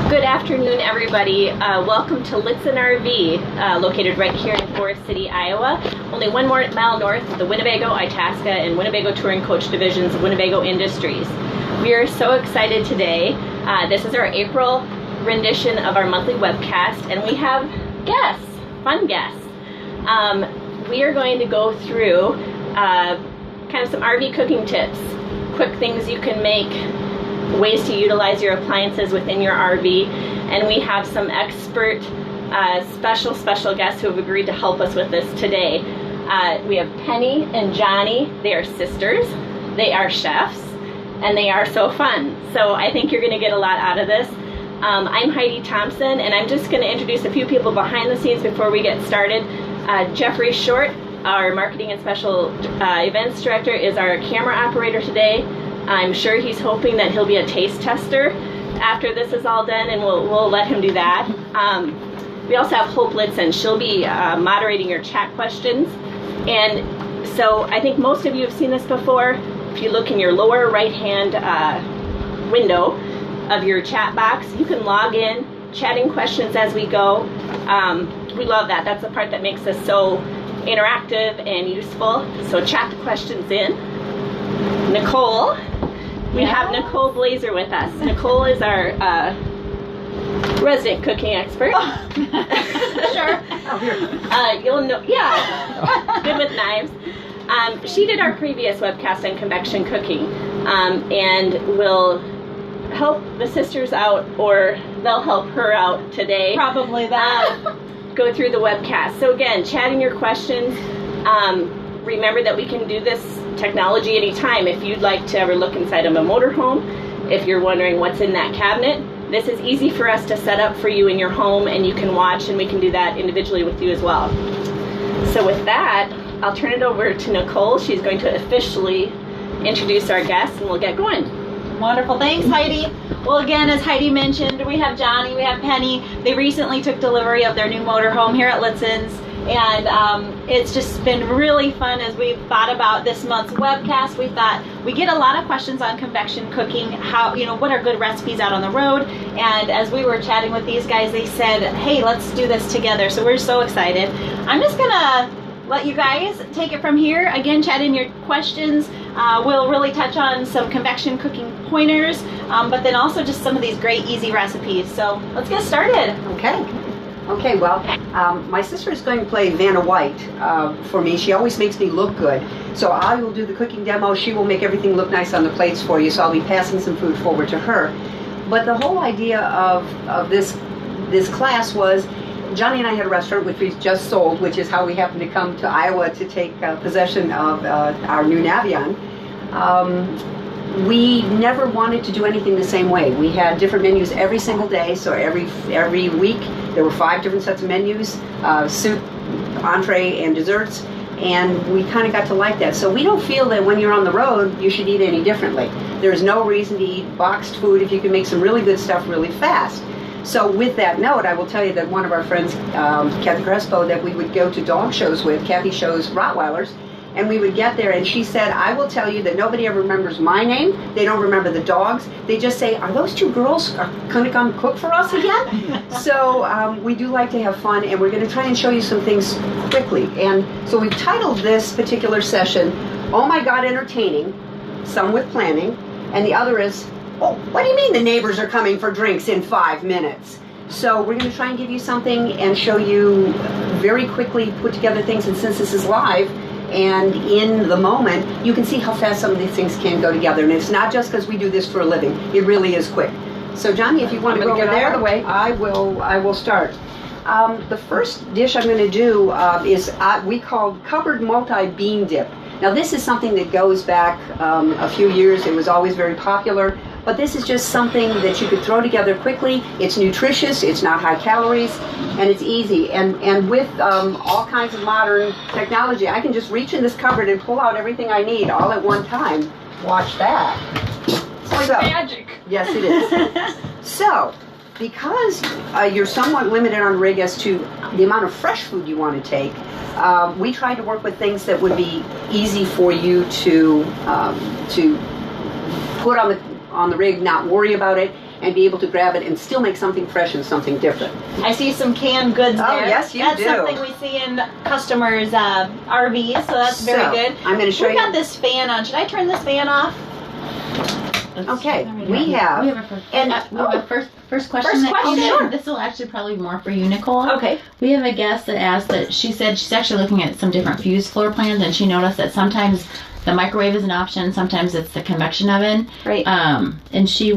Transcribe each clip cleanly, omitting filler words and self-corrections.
Good afternoon, everybody. Welcome to Litsen Rv, located right here in Forest City, Iowa. Only 1 more mile north of the Winnebago, Itasca, and Winnebago Touring Coach divisions of Winnebago Industries. We are so excited today. This is our April rendition of our monthly webcast, and we have guests, fun guests. We are going to go through kind of some RV cooking tips, quick things you can make, ways to utilize your appliances within your RV, and we have some expert special guests who have agreed to help us with this today. We have Penny and Jonny. They are sisters, they are chefs, and they are so fun. So I think you're going to get a lot out of this. I'm Heidi Thompson, and I'm just going to introduce a few people behind the scenes before we get started. Jeffrey Short, our marketing and special events director, is our camera operator today. I'm sure he's hoping that he'll be a taste tester after this is all done, and we'll let him do that. We also have Hope Litsen. She'll be moderating your chat questions. And so I think most of you have seen this before. If you look in your lower right hand window of your chat box, you can log in, chatting questions as we go. We love that. That's the part that makes us so interactive and useful. So chat the questions in. Nicole, we have Nicole Blazer with us. Nicole is our resident cooking expert. Sure. You'll know, yeah, good with knives. She did our previous webcast on Convection Cooking, and will help the sisters out, or they'll help her out today. Probably that. Go through the webcast. So again, chatting your questions. Remember that we can do this technology anytime. If you'd like to ever look inside of a motorhome, if you're wondering what's in that cabinet, this is easy for us to set up for you in your home, and you can watch, and we can do that individually with you as well. So with that, I'll turn it over to Nicole. She's going to officially introduce our guests, and we'll get going. Wonderful. Thanks, Heidi. Well, again, as Heidi mentioned, we have Jonny, we have Penny. They recently took delivery of their new motorhome here at Litsen's, and it's just been really fun as we've thought about this month's webcast. We thought we get a lot of questions on convection cooking, how, what are good recipes out on the road, and as we were chatting with these guys, they said, hey, let's do this together. So we're so excited. I'm just gonna let you guys take it from here. Again, chat in your questions. We'll really touch on some convection cooking pointers, but then also just some of these great easy recipes. So let's get started. Okay, well, my sister is going to play Vanna White for me. She always makes me look good. So I will do the cooking demo. She will make everything look nice on the plates for you. So I'll be passing some food forward to her. But the whole idea of this class was, Jonny and I had a restaurant which we just sold, which is how we happened to come to Iowa to take possession of our new Navion. We never wanted to do anything the same way. We had different menus every single day, so every week there were 5 different sets of menus, soup, entree, and desserts, and we kind of got to like that. So we don't feel that when you're on the road you should eat any differently. There's no reason to eat boxed food if you can make some really good stuff really fast. So with that note, I will tell you that one of our friends, Kathy Crespo, that we would go to dog shows with, Kathy shows Rottweilers, and we would get there, and she said, I will tell you that nobody ever remembers my name. They don't remember the dogs. They just say, are those 2 girls going to come cook for us again? So we do like to have fun, and we're going to try and show you some things quickly. And so we've titled this particular session, Oh My God Entertaining, some with planning, and the other is, oh, what do you mean the neighbors are coming for drinks in 5 minutes? So we're going to try and give you something and show you very quickly put together things, and since this is live and in the moment, you can see how fast some of these things can go together. And it's not just because we do this for a living. It really is quick. So Jonny, if you want to go over there, I will start. The first dish I'm going to do is we call cupboard multi-bean dip. Now this is something that goes back a few years. It was always very popular. But this is just something that you could throw together quickly. It's nutritious, it's not high calories, and it's easy. And with all kinds of modern technology, I can just reach in this cupboard and pull out everything I need all at one time. Watch that. It's like magic. Yes, it is. So, because you're somewhat limited on rig as to the amount of fresh food you want to take, we tried to work with things that would be easy for you to put on the rig, not worry about it, and be able to grab it and still make something fresh and something different. I see some canned goods there. Oh, yes, you do. That's something we see in customers' RVs, so that's very good. I'm going to show you. We've got this fan on. Should I turn this fan off? Okay, we have a first question. First that came question, in. sure. This will actually probably be more for you, Nicole. Okay. We have a guest that asked that she said she's actually looking at some different fuse floor plans, and she noticed that sometimes the microwave is an option, sometimes it's the convection oven. Right. And she's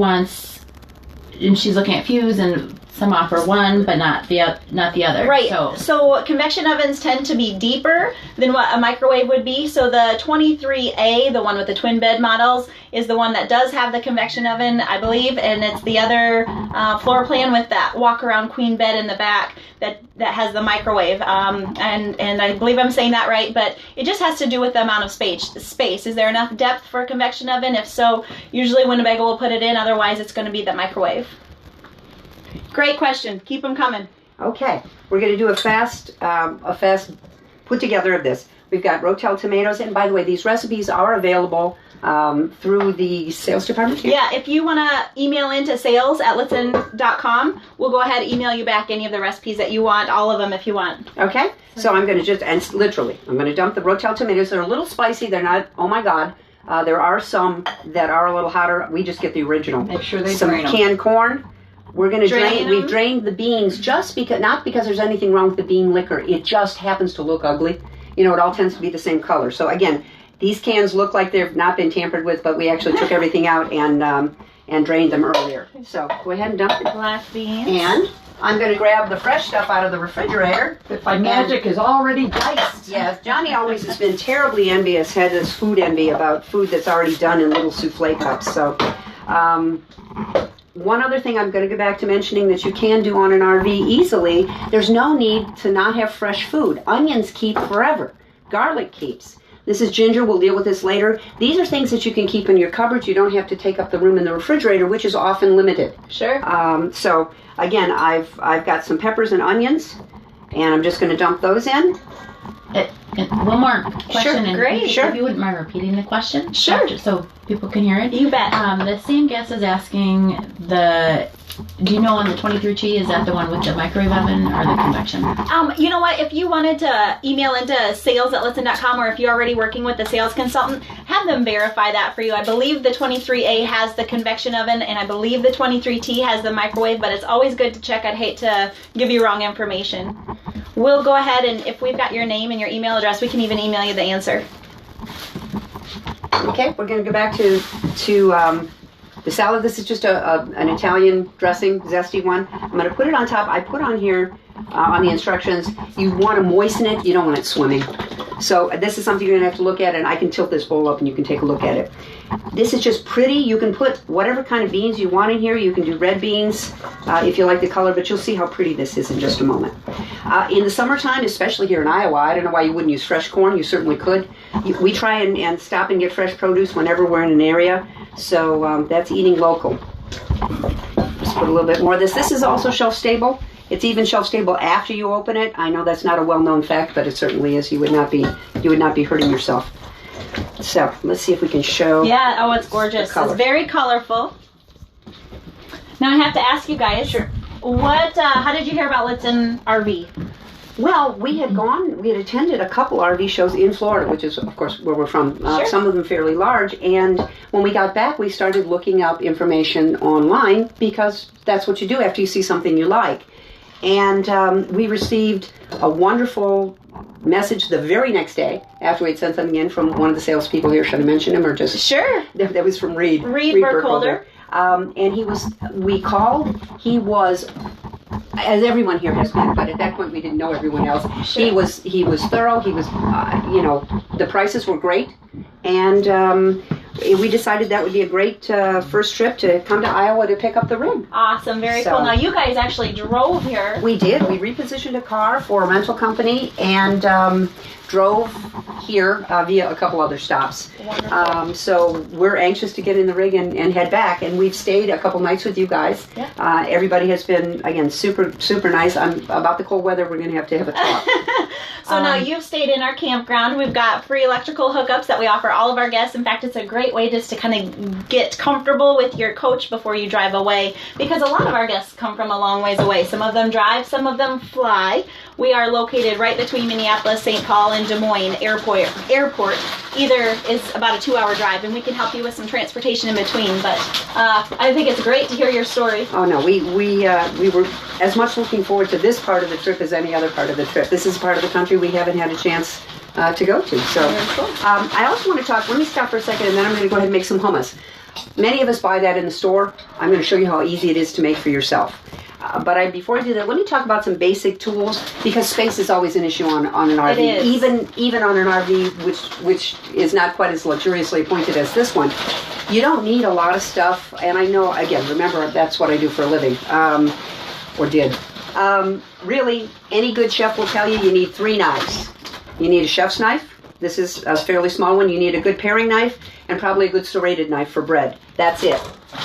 looking at fuse, and some offer one, but not the other. Right. So convection ovens tend to be deeper than what a microwave would be. So the 23A, the one with the twin bed models, is the one that does have the convection oven, I believe, and it's the other floor plan with that walk-around queen bed in the back that has the microwave. And I believe I'm saying that right, but it just has to do with the amount of space. Is there enough depth for a convection oven? If so, usually Winnebago will put it in. Otherwise, it's going to be the microwave. Great question. Keep them coming. Okay, we're going to do a fast put together of this. We've got Rotel tomatoes, and by the way, these recipes are available through the sales department here. Yeah, if you want to email into sales@litsen.com, we'll go ahead and email you back any of the recipes that you want, all of them if you want. Okay, so I'm going to I'm going to dump the Rotel tomatoes. They're a little spicy. They're not, oh my God. There are some that are a little hotter. We just get the original. Make sure they some drain them. canned corn. We're going to Drain them? We've drained the beans just because, not because there's anything wrong with the bean liquor. It just happens to look ugly. You know, it all tends to be the same color. So again, these cans look like they've not been tampered with, but we actually took everything out and drained them earlier. So go ahead and dump it. Black beans. And I'm going to grab the fresh stuff out of the refrigerator. That by magic is already diced. Yes, Johnny always has been terribly envious, had this food envy about food that's already done in little souffle cups. So, one other thing I'm going to go back to mentioning that you can do on an RV easily, there's no need to not have fresh food. Onions keep forever. Garlic keeps. This is ginger. We'll deal with this later. These are things that you can keep in your cupboards. You don't have to take up the room in the refrigerator, which is often limited. Sure. So, again, I've got some peppers and onions, and I'm just going to dump those in. And one more question. Sure, and great. If you wouldn't mind repeating the question. Sure. So people can hear it. You bet. The same guest is asking do you know on the 23T, is that the one with the microwave oven or the convection? You know what? If you wanted to email into sales@litsen.com, or if you're already working with the sales consultant, have them verify that for you. I believe the 23A has the convection oven, and I believe the 23T has the microwave, but it's always good to check. I'd hate to give you wrong information. We'll go ahead, and if we've got your name and your email address, we can even email you the answer. Okay, we're going to go back to the salad. This is just an Italian dressing, zesty one. I'm going to put it on top. I put on here on the instructions, you want to moisten it. You don't want it swimming. So this is something you're going to have to look at, and I can tilt this bowl up and you can take a look at it. This is just pretty. You can put whatever kind of beans you want in here. You can do red beans if you like the color, but you'll see how pretty this is in just a moment. In the summertime, especially here in Iowa, I don't know why you wouldn't use fresh corn. You certainly could. We try and stop and get fresh produce whenever we're in an area, so that's eating local. Just put a little bit more of this. This is also shelf stable. It's even shelf stable after you open it. I know that's not a well-known fact, but it certainly is. You would not be hurting yourself. So let's see if we can show. Yeah. Oh, it's gorgeous. It's very colorful. Now I have to ask you guys. Sure. What? How did you hear about Litsen RV? Well, we had attended a couple RV shows in Florida, which is, of course, where we're from. Sure. Some of them fairly large. And when we got back, we started looking up information online because that's what you do after you see something you like. And we received a wonderful message the very next day after we'd sent something in from one of the salespeople here. Should I mention him or just? Sure. That was from Reed. Reed Burkholder. And we called. He was, as everyone here has been, but at that point we didn't know everyone else. Sure. He was thorough. He was, the prices were great, and we decided that would be a great first trip to come to Iowa to pick up the rig. Awesome, very cool. Now you guys actually drove here. We did. We repositioned a car for a rental company and drove here via a couple other stops. So we're anxious to get in the rig and head back. And we've stayed a couple nights with you guys. Yeah. Everybody has been, again, super, super nice. About the cold weather, we're going to have a talk. So now you've stayed in our campground. We've got free electrical hookups that we offer all of our guests. In fact, it's a great way just to kind of get comfortable with your coach before you drive away, because a lot of our guests come from a long ways away. Some of them drive, some of them fly. We are located right between Minneapolis, St. Paul, and Des Moines Airport. Either is about a 2-hour drive, and we can help you with some transportation in between. But I think it's great to hear your story. Oh no, we were as much looking forward to this part of the trip as any other part of the trip. This is part of the country we haven't had a chance to go to. So I also want to talk. Let me stop for a second, and then I'm going to go ahead and make some hummus. Many of us buy that in the store. I'm going to show you how easy it is to make for yourself. But before I do that, let me talk about some basic tools, because space is always an issue on an RV. It is. Even on an RV which is not quite as luxuriously appointed as this one. You don't need a lot of stuff, and I know, again, remember, that's what I do for a living, or did. Really, any good chef will tell you need 3 knives. You need a chef's knife. This is a fairly small one. You need a good paring knife and probably a good serrated knife for bread. That's it.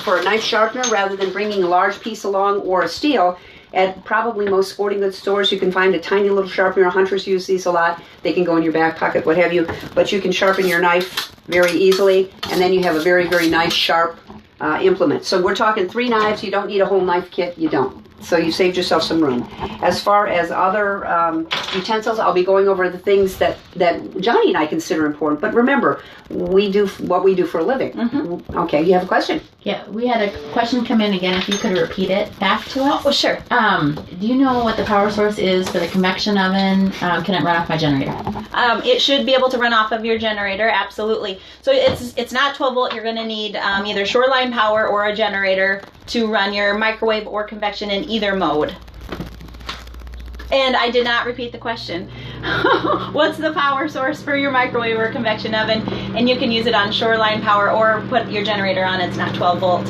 For a knife sharpener, rather than bringing a large piece along or a steel, at probably most sporting goods stores you can find a tiny little sharpener. Hunters use these a lot. They can go in your back pocket, what have you. But you can sharpen your knife very easily, and then you have a very, very nice sharp implement. So we're talking 3 knives. You don't need a whole knife kit. You don't. So you saved yourself some room. As far as other utensils, I'll be going over the things that Jonny and I consider important. But remember, we do what we do for a living. Mm-hmm. Okay, you have a question? Yeah, we had a question come in again. If you could repeat it back to us. Oh, sure. Do you know what the power source is for the convection oven? Can it run off my generator? It should be able to run off of your generator, absolutely. So it's not 12 volt. You're going to need either shoreline power or a generator to run your microwave or convection in either mode. And I did not repeat the question. What's the power source for your microwave or convection oven? And you can use it on shoreline power or put your generator on. It's not 12 volt.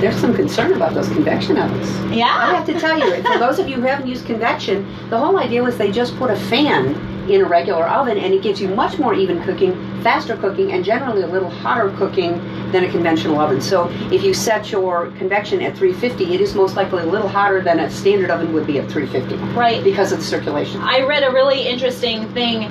There's some concern about those convection ovens. Yeah. I have to tell you, for those of you who haven't used convection, the whole idea was they just put a fan in a regular oven, and it gives you much more even cooking, faster cooking, and generally a little hotter cooking than a conventional oven. So if you set your convection at 350, it is most likely a little hotter than a standard oven would be at 350. Right. Because of the circulation. I read a really interesting thing.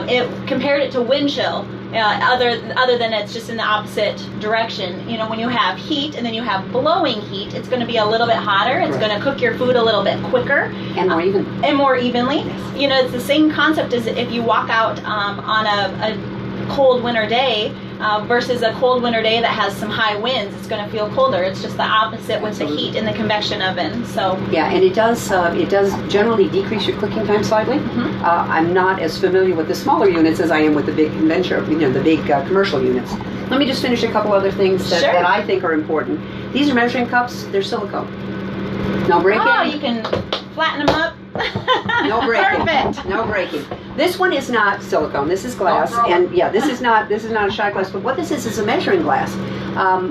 It compared it to wind chill. Other than it's just in the opposite direction. You know, when you have heat and then you have blowing heat, it's going to be a little bit hotter. It's going to cook your food a little bit quicker. And more even. And more evenly. Yes. You know, it's the same concept as if you walk out on a cold winter day versus a cold winter day that has some high winds. It's going to feel colder. It's just the opposite with the heat in the convection oven. So yeah, and it does generally decrease your cooking time slightly. Mm-hmm. I'm not as familiar with the smaller units as I am with the big conventional, the big commercial units. Let me just finish a couple other things that I think are important. These are measuring cups. They're silicone. No breaking. Oh, you can flatten them up. No breaking. Perfect. No breaking. This one is not silicone. This is glass, and yeah, this is not a shot glass. But what this is a measuring glass.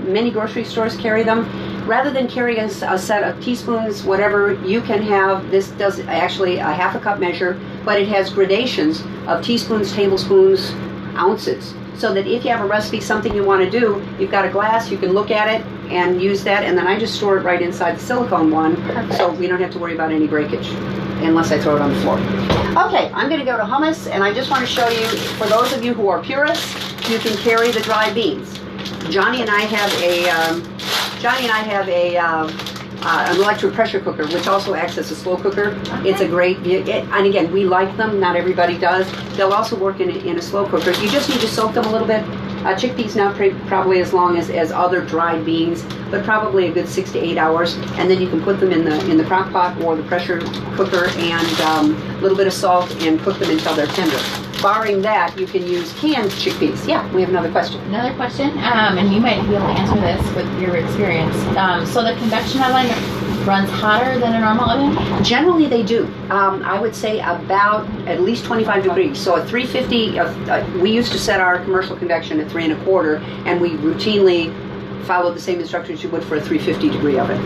Many grocery stores carry them. Rather than carry a set of teaspoons, whatever, you can have, this does actually a half a cup measure, but it has gradations of teaspoons, tablespoons, ounces. So that if you have a recipe, something you want to do, you've got a glass, you can look at it and use that, and then I just store it right inside the silicone one, so we don't have to worry about any breakage, unless I throw it on the floor. Okay, I'm going to go to hummus, and I just want to show you, for those of you who are purists, you can carry the dry beans. Jonny and I have an electric pressure cooker, which also acts as a slow cooker. Okay. It's a great, and again, we like them. Not everybody does. They'll also work in a slow cooker. You just need to soak them a little bit. Chickpeas not probably as long as other dried beans, but probably a good 6 to 8 hours. And then you can put them in the crock pot or the pressure cooker and a little bit of salt and cook them until they're tender. Barring that, you can use canned chickpeas. Yeah, we have another question. Another question, and you might be able to answer this with your experience. So the convection oven runs hotter than a normal oven? Generally they do. I would say about at least 25 degrees. So at 350, we used to set our commercial convection at 3 1/4, and we routinely follow the same instructions you would for a 350 degree oven.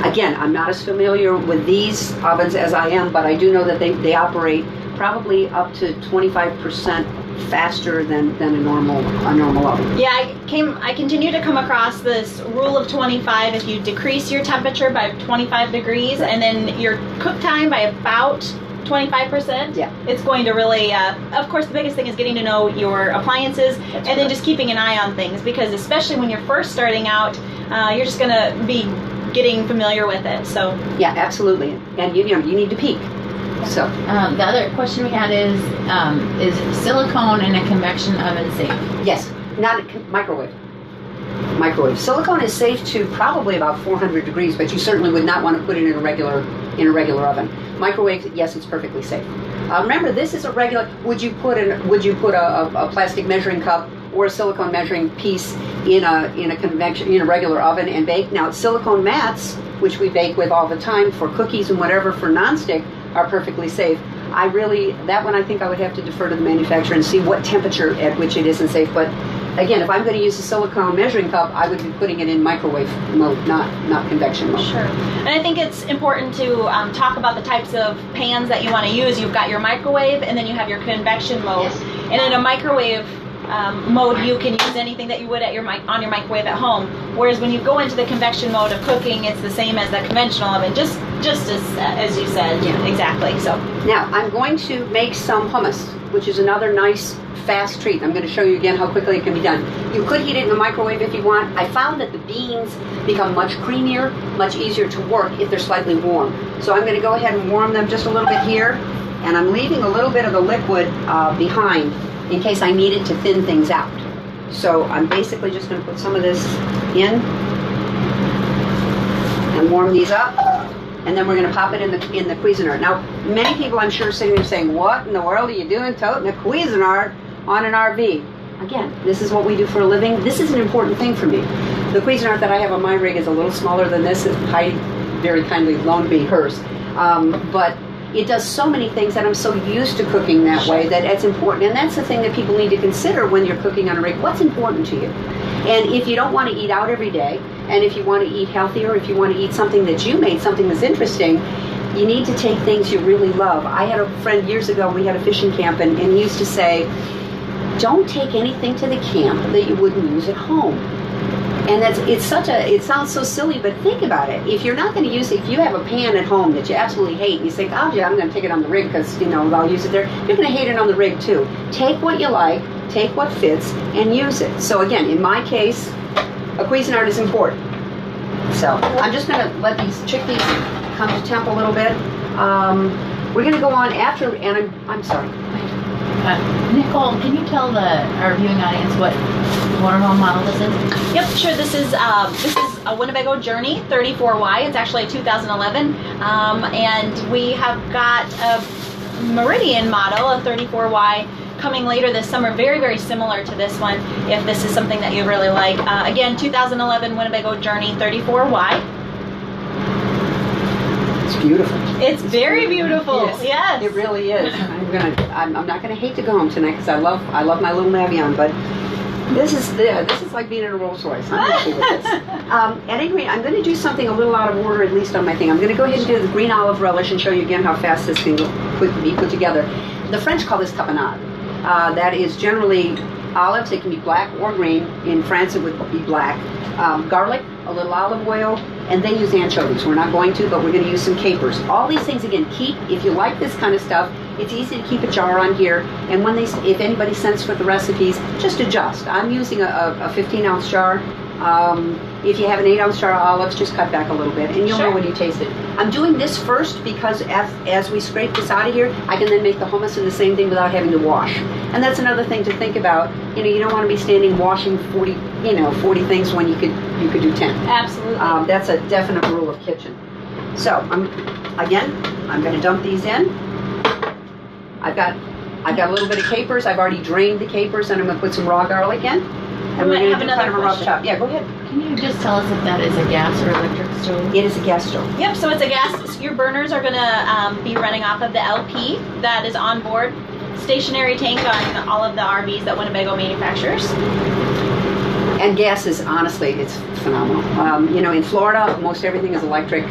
Again, I'm not as familiar with these ovens as I am, but I do know that they operate probably up to 25% faster than a normal oven. Yeah, I continue to come across this rule of 25. If you decrease your temperature by 25 degrees and then your cook time by about 25%, Yeah. it's going to really, of course, the biggest thing is getting to know your appliances and then just keeping an eye on things, because especially when you're first starting out, you're just going to be getting familiar with it. So Yeah, absolutely. And you need to peek. So The other question we had is silicone in a convection oven safe? yes, not microwave. Silicone is safe to probably about 400 degrees, but you certainly would not want to put it in a regular oven. Microwave, yes, it's perfectly safe. Remember, this is a regular. Would you put a plastic measuring cup or a silicone measuring piece in a regular oven and bake? Now, silicone mats, which we bake with all the time for cookies and whatever for nonstick, are perfectly safe. That one I think I would have to defer to the manufacturer and see what temperature at which it isn't safe. But again, if I'm going to use a silicone measuring cup, I would be putting it in microwave mode, not convection mode. sure. And I think it's important to talk about the types of pans that you want to use. You've got your microwave, and then you have your convection mode. Yes. And in a microwave mode, you can use anything that you would on your microwave at home. Whereas when you go into the convection mode of cooking, it's the same as the conventional oven, just as you said. Yeah. Exactly. So Now, I'm going to make some hummus, which is another nice, fast treat. I'm going to show you again how quickly it can be done. You could heat it in the microwave if you want. I found that the beans become much creamier, much easier to work if they're slightly warm. So I'm going to go ahead and warm them just a little bit here, and I'm leaving a little bit of the liquid behind in case I need it to thin things out. So I'm basically just going to put some of this in and warm these up. And then we're going to pop it in the Cuisinart. Now, many people I'm sure are sitting there saying, what in the world are you doing toting a Cuisinart on an RV? Again, this is what we do for a living. This is an important thing for me. The Cuisinart that I have on my rig is a little smaller than this. Heidi very kindly loaned me hers. But it does so many things that I'm so used to cooking that way that it's important. And that's the thing that people need to consider when you're cooking on a rig. What's important to you? And if you don't want to eat out every day, and if you want to eat healthier, if you want to eat something that you made, something that's interesting, you need to take things you really love. I had a friend years ago, we had a fishing camp, and he used to say, don't take anything to the camp that you wouldn't use at home. And it sounds so silly, but think about it. If you're not going to use it, if you have a pan at home that you absolutely hate, and you think, oh yeah, I'm going to take it on the rig because, I'll use it there, you're going to hate it on the rig too. Take what you like, take what fits, and use it. So again, in my case, a Cuisinart is important. So I'm just going to let these chickpeas come to temp a little bit. We're going to go on after, and I'm sorry. Nicole, can you tell our viewing audience what motorhome model this is? Yep, sure. This is a Winnebago Journey 34Y. It's actually a 2011, and we have got a Meridian model, a 34Y, coming later this summer. Very, very similar to this one. If this is something that you really like, again, 2011 Winnebago Journey 34Y. It's beautiful. It's very beautiful. Yes. It really is. I'm not gonna hate to go home tonight because I love my little Navion, but this is like being in a Rolls Royce. I'm happy with this. At any rate, I'm going to do something a little out of order, at least on my thing. I'm going to go ahead and do the green olive relish and show you again how fast this can be put together. The French call this caponade. That is generally olives. It can be black or green. In France, it would be black. Garlic, a little olive oil, and they use anchovies. We're not going to, but we're going to use some capers. All these things, again, if you like this kind of stuff, it's easy to keep a jar on here, and if anybody sends for the recipes, just adjust. I'm using a 15-ounce jar. If you have an 8-ounce jar of olives, just cut back a little bit, and you'll know when you taste it. I'm doing this first because as we scrape this out of here, I can then make the hummus and the same thing without having to wash. And that's another thing to think about. You don't want to be standing washing 40 things when you could do 10. Absolutely. That's a definite rule of kitchen. So I'm going to dump these in. I've got a little bit of capers. I've already drained the capers, and I'm going to put some raw garlic in. And we're going to do kind of a rough chop. Yeah, go ahead. Can you just tell us if that is a gas or electric stove? It is a gas stove. Yep, so it's a gas. Your burners are going to be running off of the LP that is on board. Stationary tank on all of the RVs that Winnebago manufactures. And gas is, honestly, it's phenomenal. In Florida, most everything is electric.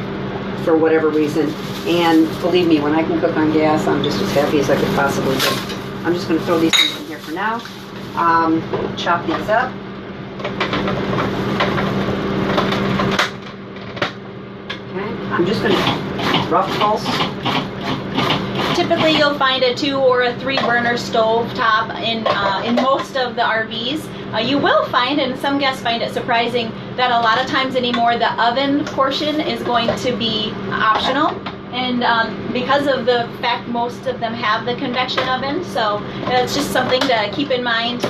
for whatever reason. And believe me, when I can cook on gas, I'm just as happy as I could possibly be. I'm just going to throw these things in here for now. Chop these up. Okay, I'm just going to rough pulse. Typically, you'll find a 2 or a 3 burner stove top in most of the RVs. You will find, and some guests find it surprising, that a lot of times anymore the oven portion is going to be optional. And because of the fact most of them have the convection oven, so it's just something to keep in mind.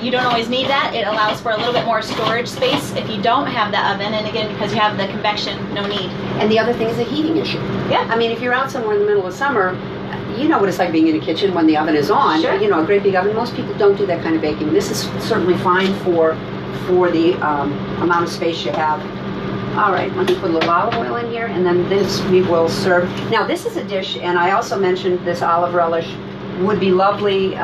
You don't always need that. It allows for a little bit more storage space if you don't have the oven, and again, because you have the convection, no need. And the other thing is a heating issue. Yeah. I mean, if you're out somewhere in the middle of summer, you know what it's like being in a kitchen when the oven is on. Sure. You know, a great big oven. Most people don't do that kind of baking. This is certainly fine for the amount of space you have. All right, let me put a little olive oil in here, and then this we will serve. Now, this is a dish, and I also mentioned this olive relish would be lovely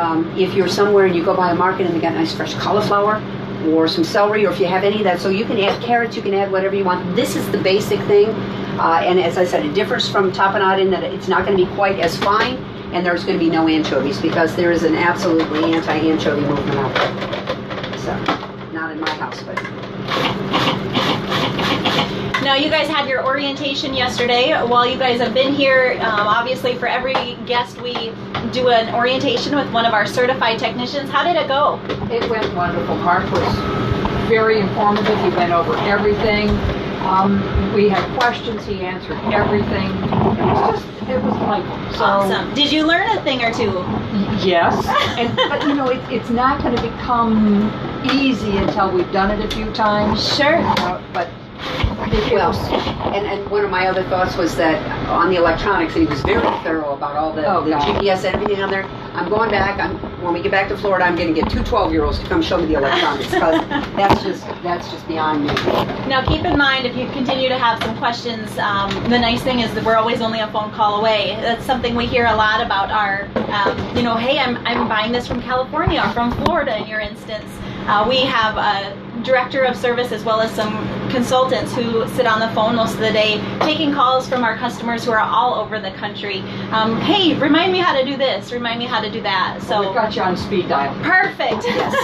if you're somewhere and you go by a market and they got nice fresh cauliflower or some celery, or if you have any of that. So you can add carrots, you can add whatever you want. This is the basic thing, and as I said, it differs from tapenade in that it's not going to be quite as fine, and there's going to be no anchovies because there is an absolutely anti-anchovy movement out there. So, not in my house, but... Now, you guys had your orientation yesterday. While you guys have been here, obviously for every guest we do an orientation with one of our certified technicians. How did it go? It went wonderful. Mark was very informative. He went over everything. We had questions. He answered everything. It was delightful. So, awesome. Did you learn a thing or two? Yes. But you know, it's not going to become easy until we've done it a few times. Sure. But Well, and one of my other thoughts was that on the electronics, and he was very thorough about all the GPS and everything on there. I'm going back. When we get back to Florida, I'm going to get 2 12-year-olds to come show me the electronics because that's just beyond me. Now, keep in mind, if you continue to have some questions, the nice thing is that we're always only a phone call away. That's something we hear a lot about our, hey, I'm buying this from California or from Florida in your instance. We have a director of service as well as some consultants who sit on the phone most of the day taking calls from our customers who are all over the country. Hey, remind me how to do this, remind me how to do that. So we've got you on speed dial. Perfect. Yes.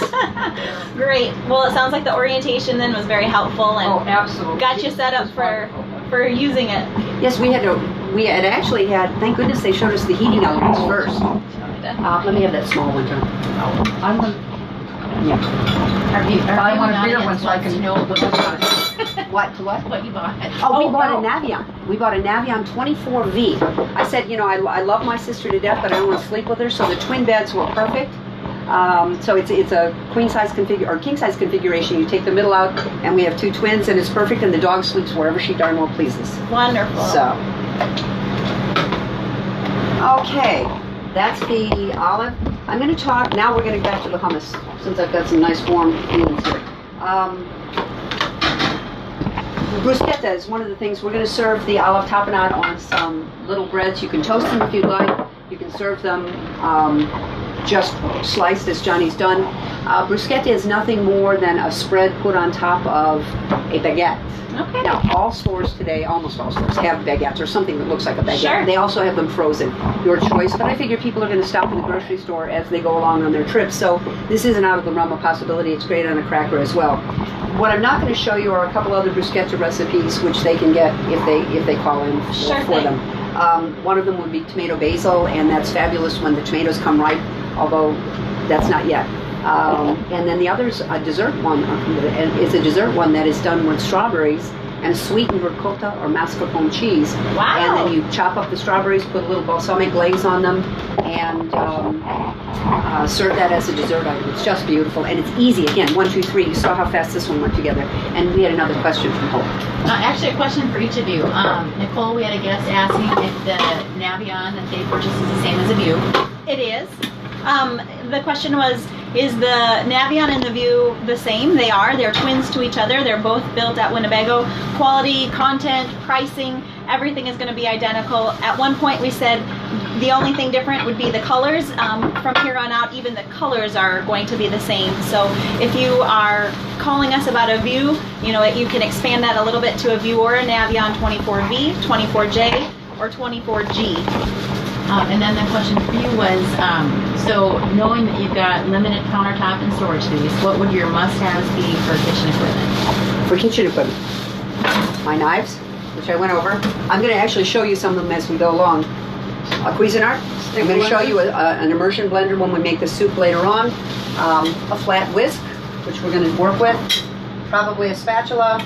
Great. Well, it sounds like the orientation then was very helpful and absolutely. Got you set up for using it. Yes, we had actually had, thank goodness they showed us the heating elements first. Let me have that small one, John. I'm going to... Yeah. I want a bigger one so I can know what you bought. What you bought. We bought a Navion. We bought a Navion 24V. I said, I love my sister to death, but I don't want to sleep with her, so the twin beds were perfect. So it's a king size configuration. You take the middle out, and we have 2 twins, and it's perfect. And the dog sleeps wherever she darn well pleases. Wonderful. So, okay, that's the olive. I'm going to talk now. We're going to get back to the hummus since I've got some nice warm beans here. Bruschetta is one of the things we're going to serve the olive tapenade on some little breads. You can toast them if you'd like. You can serve them just sliced as Johnny's done. Bruschetta is nothing more than a spread put on top of a baguette. Okay. Now, all stores today, almost all stores, have baguettes or something that looks like a baguette. Sure. They also have them frozen, your choice. But I figure people are going to stop in the grocery store as they go along on their trips. So this isn't out of the realm of possibility. It's great on a cracker as well. What I'm not going to show you are a couple other bruschetta recipes, which they can get if they call in for them. One of them would be tomato basil, and that's fabulous when the tomatoes come ripe, although that's not yet. And then the other's a dessert one, is a dessert one that is done with strawberries and a sweetened ricotta or mascarpone cheese. Wow. And then you chop up the strawberries, put a little balsamic glaze on them, and serve that as a dessert item. It's just beautiful, and it's easy. Again, 1, 2, 3. You saw how fast this one went together. And we had another question from Hope. Actually, a question for each of you. Nicole, we had a guest asking if the Navion that they purchased is the same as a View. It is. The question was, is the Navion and the View the same? They are. They're twins to each other. They're both built at Winnebago. Quality, content, pricing, everything is going to be identical. At one point we said The only thing different would be the colors. From here on out, even the colors are going to be the same. So if you are calling us about a View, you know, you can expand that a little bit to a View or a Navion 24V, 24J, or 24G. And then the question for you was, so knowing that you've got limited countertop and storage space, what would your must-haves be for kitchen equipment? For kitchen equipment, my knives, which I went over. I'm going to actually show you some of them as we go along. A Cuisinart. I'm going to show you an immersion blender when we make the soup later on. A flat whisk, which we're going to work with. Probably a spatula.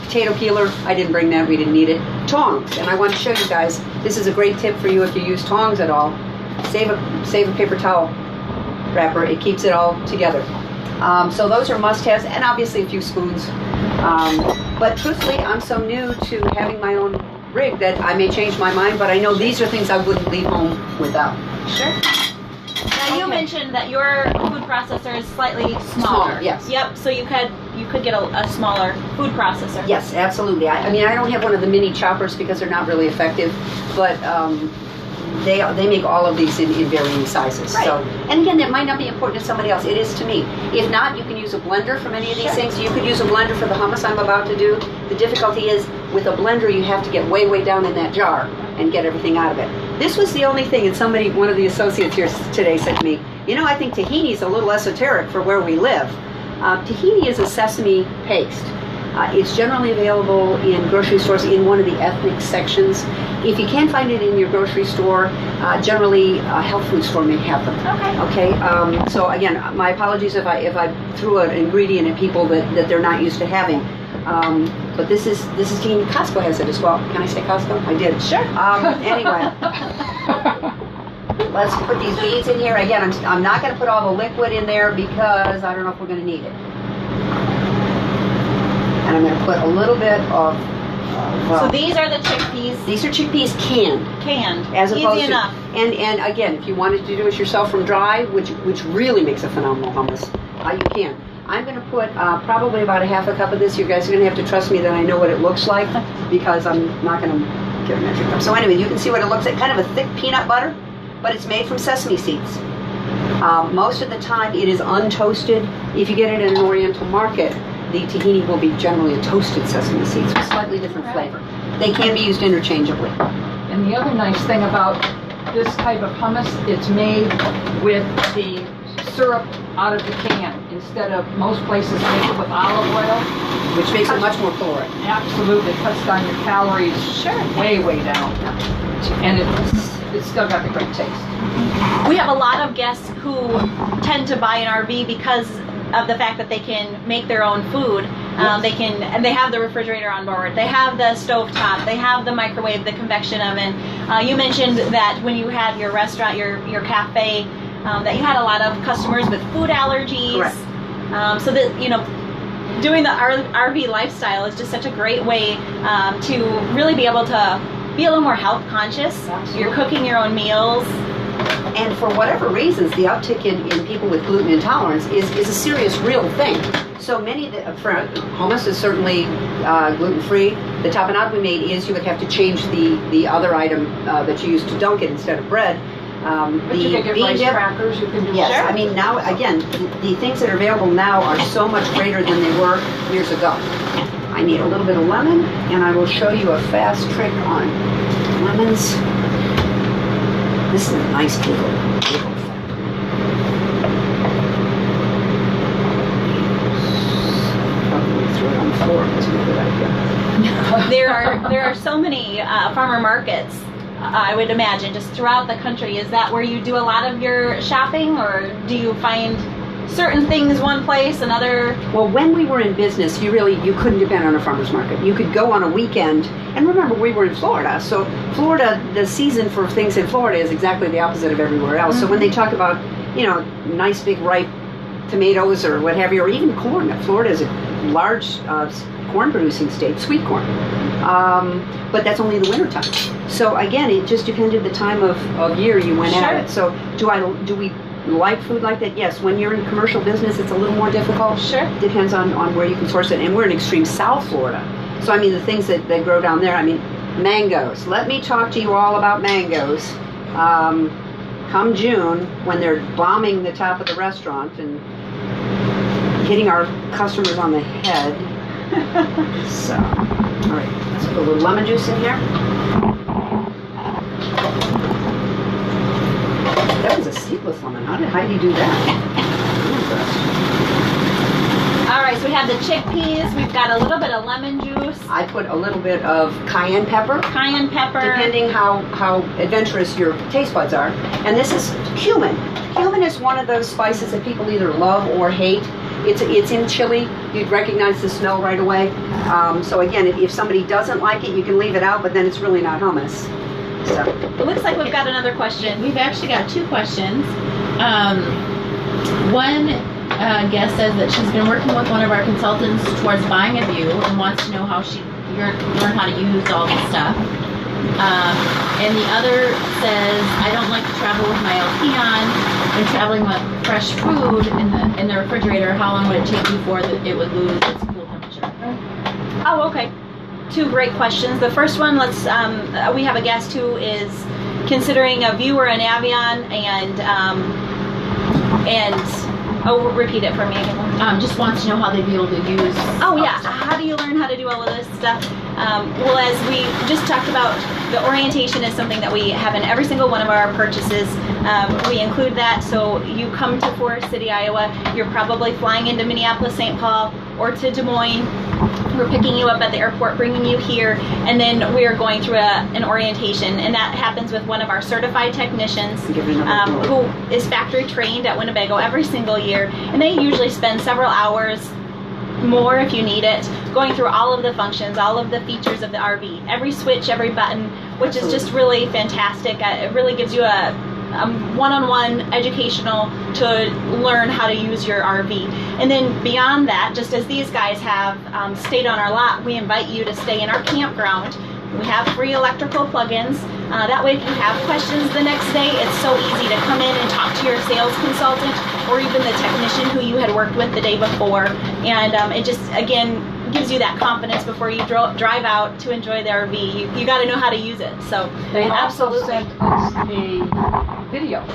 Potato peeler. I didn't bring that. We didn't need it. Tongs. And I want to show you guys. This is a great tip for you if you use tongs at all. Save a paper towel wrapper. It keeps it all together. So those are must-haves, and obviously a few spoons. But truthfully, I'm so new to having my own rig that I may change my mind, but I know these are things I wouldn't leave home without. Sure. Now you mentioned that your food processor is slightly smaller. Small, yes. Yep. So you could get a smaller food processor. Yes, absolutely. I mean, I don't have one of the mini choppers because they're not really effective, but they make all of these in varying sizes. Right. So, and again, that might not be important to somebody else. It is to me. If not, you can use a blender from any of these things. You could use a blender for the hummus I'm about to do. The difficulty is with a blender, you have to get way down in that jar and get everything out of it. This was the only thing, and one of the associates here today said to me, you know, I think tahini is a little esoteric for where we live. Tahini is a sesame paste. It's generally available in grocery stores in one of the ethnic sections. If you can't find it in your grocery store, generally a health food store may have them. Okay. So again, my apologies if I threw an ingredient at people that they're not used to having. But this is tahini. Costco has it as well. Can I say Costco? I did. Sure. Anyway. Let's put these beads in here. Again, I'm not going to put all the liquid in there because I don't know if we're going to need it. And I'm going to put a little bit of... so these are the chickpeas. These are chickpeas canned. Canned. As opposed Easy enough. And again, if you wanted to do it yourself from dry, which really makes a phenomenal hummus, you can. I'm going to put probably about a half a cup of this. You guys are going to have to trust me that I know what it looks like because I'm not going to get a measuring cup. So anyway, you can see what it looks like. Kind of a thick peanut butter, but it's made from sesame seeds. Most of the time it is untoasted. If you get it in an Oriental market, the tahini will be generally a toasted sesame seeds with slightly different flavor. They can be used interchangeably. And the other nice thing about this type of hummus, it's made with the syrup out of the can instead of most places make it with olive oil. Which makes it much more caloric. Absolutely, cuts down your calories way down. And it's still got the great taste. We have a lot of guests who tend to buy an RV because of the fact that they can make their own food. And they have the refrigerator on board. They have the stove top. They have the microwave, the convection oven. You mentioned that when you had your restaurant, your cafe, that you had a lot of customers with food allergies. Correct. So that, you know, doing the RV lifestyle is just such a great way to really be able to be a little more health conscious. Absolutely. You're cooking your own meals. And for whatever reasons, the uptick in people with gluten intolerance is a serious, real thing. So many of the hummus is certainly gluten-free. The tapenade we made is you would have to change the other item that you use to dunk it instead of bread. But you can get rice crackers, you can do Yes, I mean now, again, the things that are available now are so much greater than they were years ago. I need a little bit of lemon, and I will show you a fast trick on lemons. This is a nice pickle. Probably throw it on the floor. That's a good idea. There are so many farmer markets, I would imagine, just throughout the country. Is that where you do a lot of your shopping, or do you find certain things one place, another? Well, when we were in business, you couldn't depend on a farmer's market. You could go on a weekend, and remember, we were in Florida, so Florida, the season for things in Florida is exactly the opposite of everywhere else. So when they talk about, you know, nice big ripe tomatoes or what have you, or even corn, Florida is a large corn producing state, sweet corn. But that's only in the wintertime. So again, it just depended the time of year you went at it. So do we like food like that? Yes. When you're in commercial business, it's a little more difficult. Sure. Depends on where you can source it. And we're in extreme South Florida. So I mean, the things that grow down there, I mean, mangoes. Let me talk to you all about mangoes. come June, when they're bombing the top of the restaurant and hitting our customers on the head. So, all right, let's put a little lemon juice in here. That was a seedless lemon. How did Heidi do that? All right, so we have the chickpeas. We've got a little bit of lemon juice. I put a little bit of cayenne pepper. Cayenne pepper. Depending how adventurous your taste buds are. And this is cumin. Cumin is one of those spices that people either love or hate. It's in chili. You'd recognize the smell right away. So again, if somebody doesn't like it, you can leave it out, but then it's really not hummus. So. It looks like we've got another question. We've actually got two questions. One guest says that she's been working with one of our consultants towards buying a view and wants to know how she learn how to use all this stuff. And the other says, I don't like to travel with my LP on. When traveling with fresh food in the refrigerator, how long would it take before it would lose its cool temperature? Oh, okay. Two great questions. The first one, we have a guest who is considering a view or a Navion, repeat it for me again. Just wants to know how they'd be able to use. Oh yeah, how do you learn how to do all of this stuff? Well, as we just talked about, the orientation is something that we have in every single one of our purchases. We include that, so you come to Forest City, Iowa, you're probably flying into Minneapolis, St. Paul, or to Des Moines. We're picking you up at the airport, bringing you here, and then we are going through an orientation, and that happens with one of our certified technicians who is factory trained at Winnebago every single year, and they usually spend several hours more if you need it, going through all of the functions, all of the features of the RV, every switch, every button, which is just really fantastic. It really gives you a one-on-one educational to learn how to use your RV. And then beyond that, just as these guys have stayed on our lot, we invite you to stay in our campground. We have free electrical plugins. That way if you have questions the next day, it's so easy to come in and talk to your sales consultant or even the technician who you had worked with the day before. And it just, again, gives you that confidence before you drive out to enjoy the RV. You got to know how to use it. So They also absolutely. sent us a video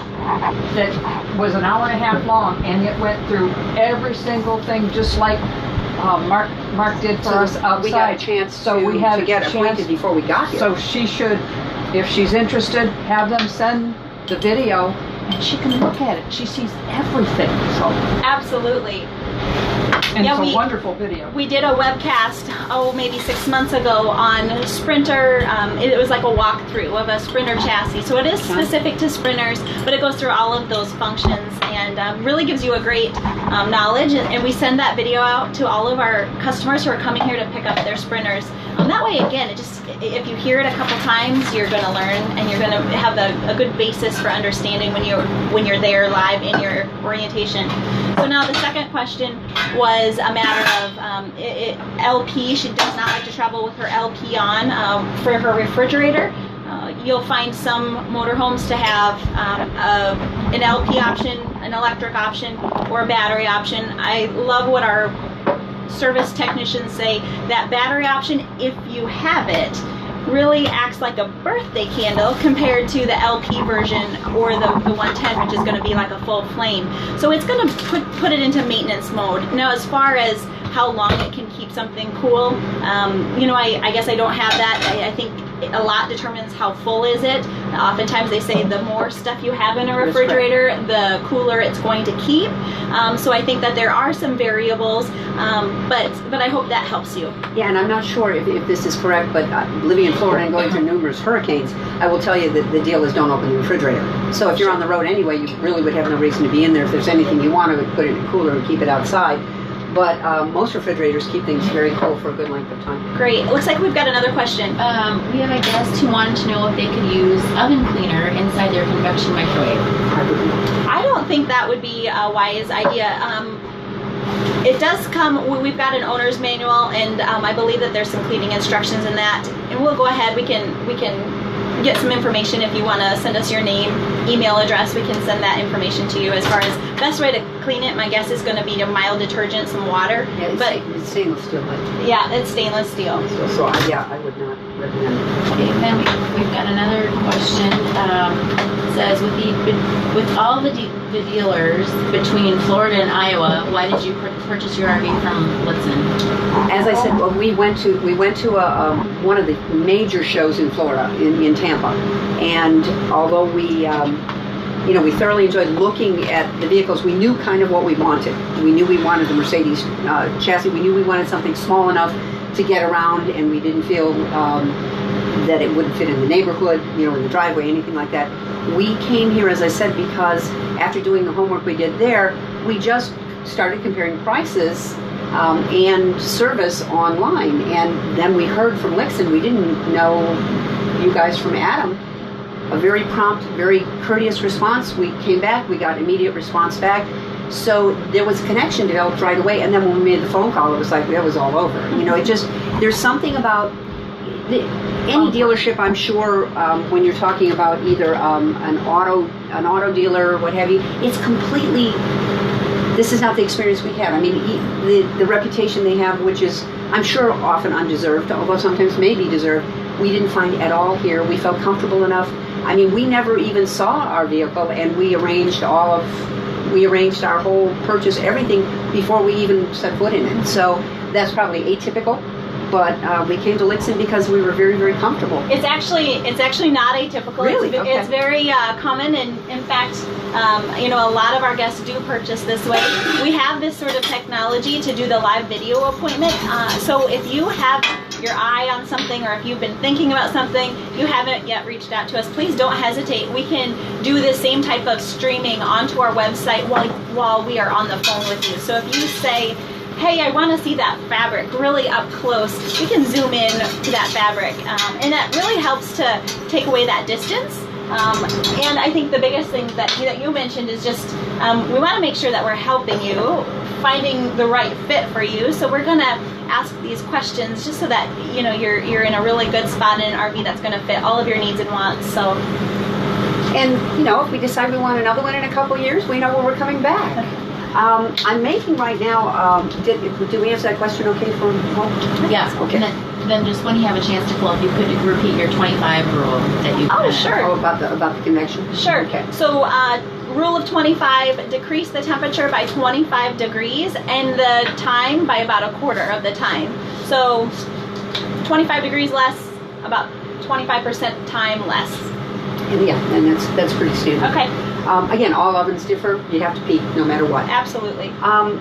that was an hour and a half long, and it went through every single thing, just like Mark did for us outside. We got a chance to get acquainted before we got here. So she should, if she's interested, have them send the video, and she can look at it. She sees everything. So Absolutely. and Yeah, it's a wonderful video. We did a webcast, maybe 6 months ago on Sprinter. It was like a walkthrough of a Sprinter chassis. So it is specific to Sprinters, but it goes through all of those functions and really gives you a great knowledge. And we send that video out to all of our customers who are coming here to pick up their Sprinters. That way, again, if you hear it a couple times, you're going to learn and you're going to have a good basis for understanding when you're there live in your orientation. So now the second question was a matter of LP. She does not like to travel with her LP on for her refrigerator. You'll find some motorhomes to have an LP option, an electric option, or a battery option. I love what our service technicians say. That battery option, if you have it, really acts like a birthday candle compared to the LP version or the 110, which is going to be like a full flame. So it's going to put it into maintenance mode. Now, as far as how long it can keep something cool, I guess I don't have that. I think a lot determines how full is it. Oftentimes they say the more stuff you have in a refrigerator, the cooler it's going to keep. So I think that there are some variables, but I hope that helps you. Yeah, and I'm not sure if this is correct, but living in Florida and going through numerous hurricanes, I will tell you that the deal is don't open the refrigerator. So if you're on the road anyway, you really would have no reason to be in there. If there's anything you want to put it in a cooler and keep it outside. But most refrigerators keep things very cold for a good length of time. Great. It looks like we've got another question. We have a guest who wanted to know if they could use oven cleaner inside their convection microwave. I don't think that would be a wise idea. It does come, we've got an owner's manual, and I believe that there's some cleaning instructions in that. And we'll go ahead, we can get some information. If you want to send us your name, email address, we can send that information to you. As far as best way to clean it, my guess is going to be a mild detergent, some water. Yeah, it's stainless steel. Yeah, it's stainless steel. So I would not. recommend it. Okay, then we've got another question. Says with all the dealers between Florida and Iowa, why did you purchase your RV from Litsen? As I said, well, we went to one of the major shows in Florida, in Tampa, and although we thoroughly enjoyed looking at the vehicles, we knew kind of what we wanted. We knew we wanted the Mercedes chassis. We knew we wanted something small enough to get around, and we didn't feel that it wouldn't fit in the neighborhood, in the driveway, anything like that. We came here, as I said, because after doing the homework we did there, we just started comparing prices and service online. And then we heard from Litsen. We didn't know you guys from Adam. A very prompt, very courteous response. We came back, we got immediate response back. So there was a connection developed right away. And then when we made the phone call, it was like, that was all over. There's something about any dealership, I'm sure, when you're talking about either an auto dealer or what have you, it's completely, this is not the experience we have. I mean, the reputation they have, which is, I'm sure, often undeserved, although sometimes may be deserved, we didn't find at all here. We felt comfortable enough. I mean, we never even saw our vehicle, and we arranged our whole purchase, everything, before we even set foot in it. So that's probably atypical. But we came to Litsen because we were very, very comfortable. It's actually not atypical. Really? It's very common, and in fact, a lot of our guests do purchase this way. We have this sort of technology to do the live video appointment. So if you have your eye on something, or if you've been thinking about something, you haven't yet reached out to us, please don't hesitate. We can do the same type of streaming onto our website while we are on the phone with you. So if you say, hey, I want to see that fabric really up close, we can zoom in to that fabric. And that really helps to take away that distance. And I think the biggest thing that you mentioned is just we want to make sure that we're helping you, finding the right fit for you. So we're going to ask these questions just so that you're in a really good spot in an RV that's going to fit all of your needs and wants. So. And if we decide we want another one in a couple years, we know where we're coming back. I'm making right now, did we answer that question okay for home? Yeah. Okay. And then just when you have a chance to pull up, you could repeat your 25 rule that you. Oh, sure. Oh, about the convection? Sure. Okay. So, rule of 25, decrease the temperature by 25 degrees and the time by about a quarter of the time. So, 25 degrees less, about 25% time less. Yeah, and that's pretty standard. Okay. Again, all ovens differ. You have to peak no matter what. Absolutely.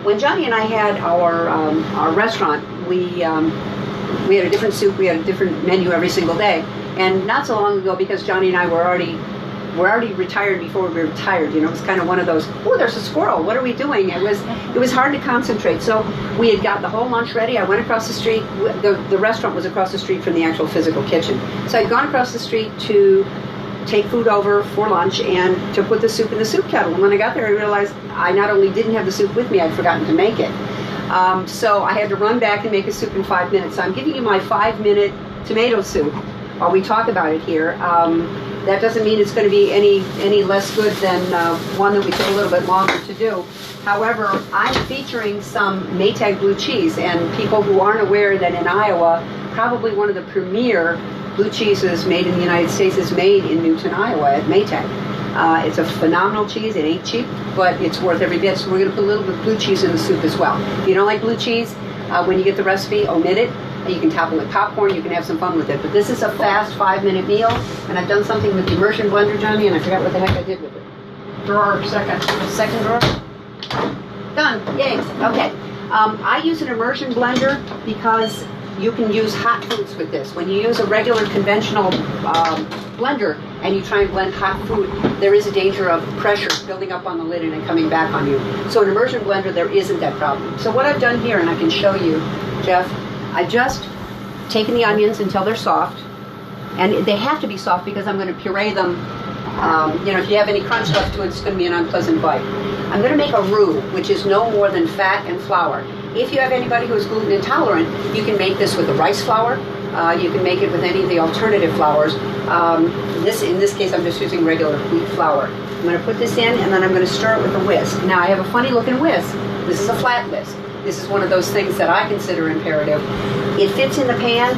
When Jonny and I had our restaurant, we had a different soup. We had a different menu every single day. And not so long ago, because Jonny and I were already retired before we were retired. It was kind of one of those, oh, there's a squirrel. What are we doing? It was hard to concentrate. So we had got the whole lunch ready. I went across the street. The restaurant was across the street from the actual physical kitchen. So I'd gone across the street to take food over for lunch and to put the soup in the soup kettle. And when I got there, I realized I not only didn't have the soup with me, I'd forgotten to make it. So I had to run back and make a soup in 5 minutes. So I'm giving you my 5-minute tomato soup while we talk about it here. That doesn't mean it's going to be any less good than one that we took a little bit longer to do. However, I'm featuring some Maytag blue cheese, and people who aren't aware that in Iowa, probably one of the premier blue cheeses made in the United States is made in Newton, Iowa at Maytag. It's a phenomenal cheese. It ain't cheap, but it's worth every bit. So we're going to put a little bit of blue cheese in the soup as well. If you don't like blue cheese, when you get the recipe, omit it. You can top it with popcorn. You can have some fun with it. But this is a fast 5-minute meal, and I've done something with the immersion blender, Jonny, and I forgot what the heck I did with it. Drawer, second Drawer. Done. Yay. Okay. I use an immersion blender because you can use hot foods with this. When you use a regular conventional blender and you try and blend hot food, there is a danger of pressure building up on the lid and it coming back on you. So an immersion blender, there isn't that problem. So what I've done here, and I can show you, Jeff, I've just taken the onions until they're soft. And they have to be soft because I'm going to puree them. If you have any crunch left to it, it's going to be an unpleasant bite. I'm going to make a roux, which is no more than fat and flour. If you have anybody who is gluten intolerant, you can make this with the rice flour. You can make it with any of the alternative flours. In this case, I'm just using regular wheat flour. I'm going to put this in, and then I'm going to stir it with a whisk. Now, I have a funny looking whisk. This is a flat whisk. This is one of those things that I consider imperative. It fits in the pan.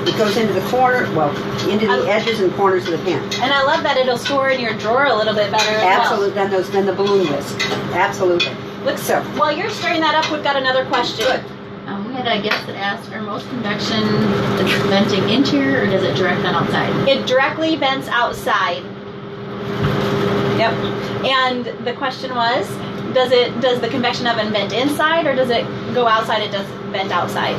It goes into the corner, well, into the edges and corners of the pan. And I love that it'll store in your drawer a little bit better as Absolutely, than the balloon whisk. Absolutely. Look, so while you're stirring that up, we've got another question. Good. We had a guest that asked, are most convection venting interior or does it direct vent outside? It directly vents outside. Yep. And the question was, does the convection oven vent inside or does it go outside? It does vent outside.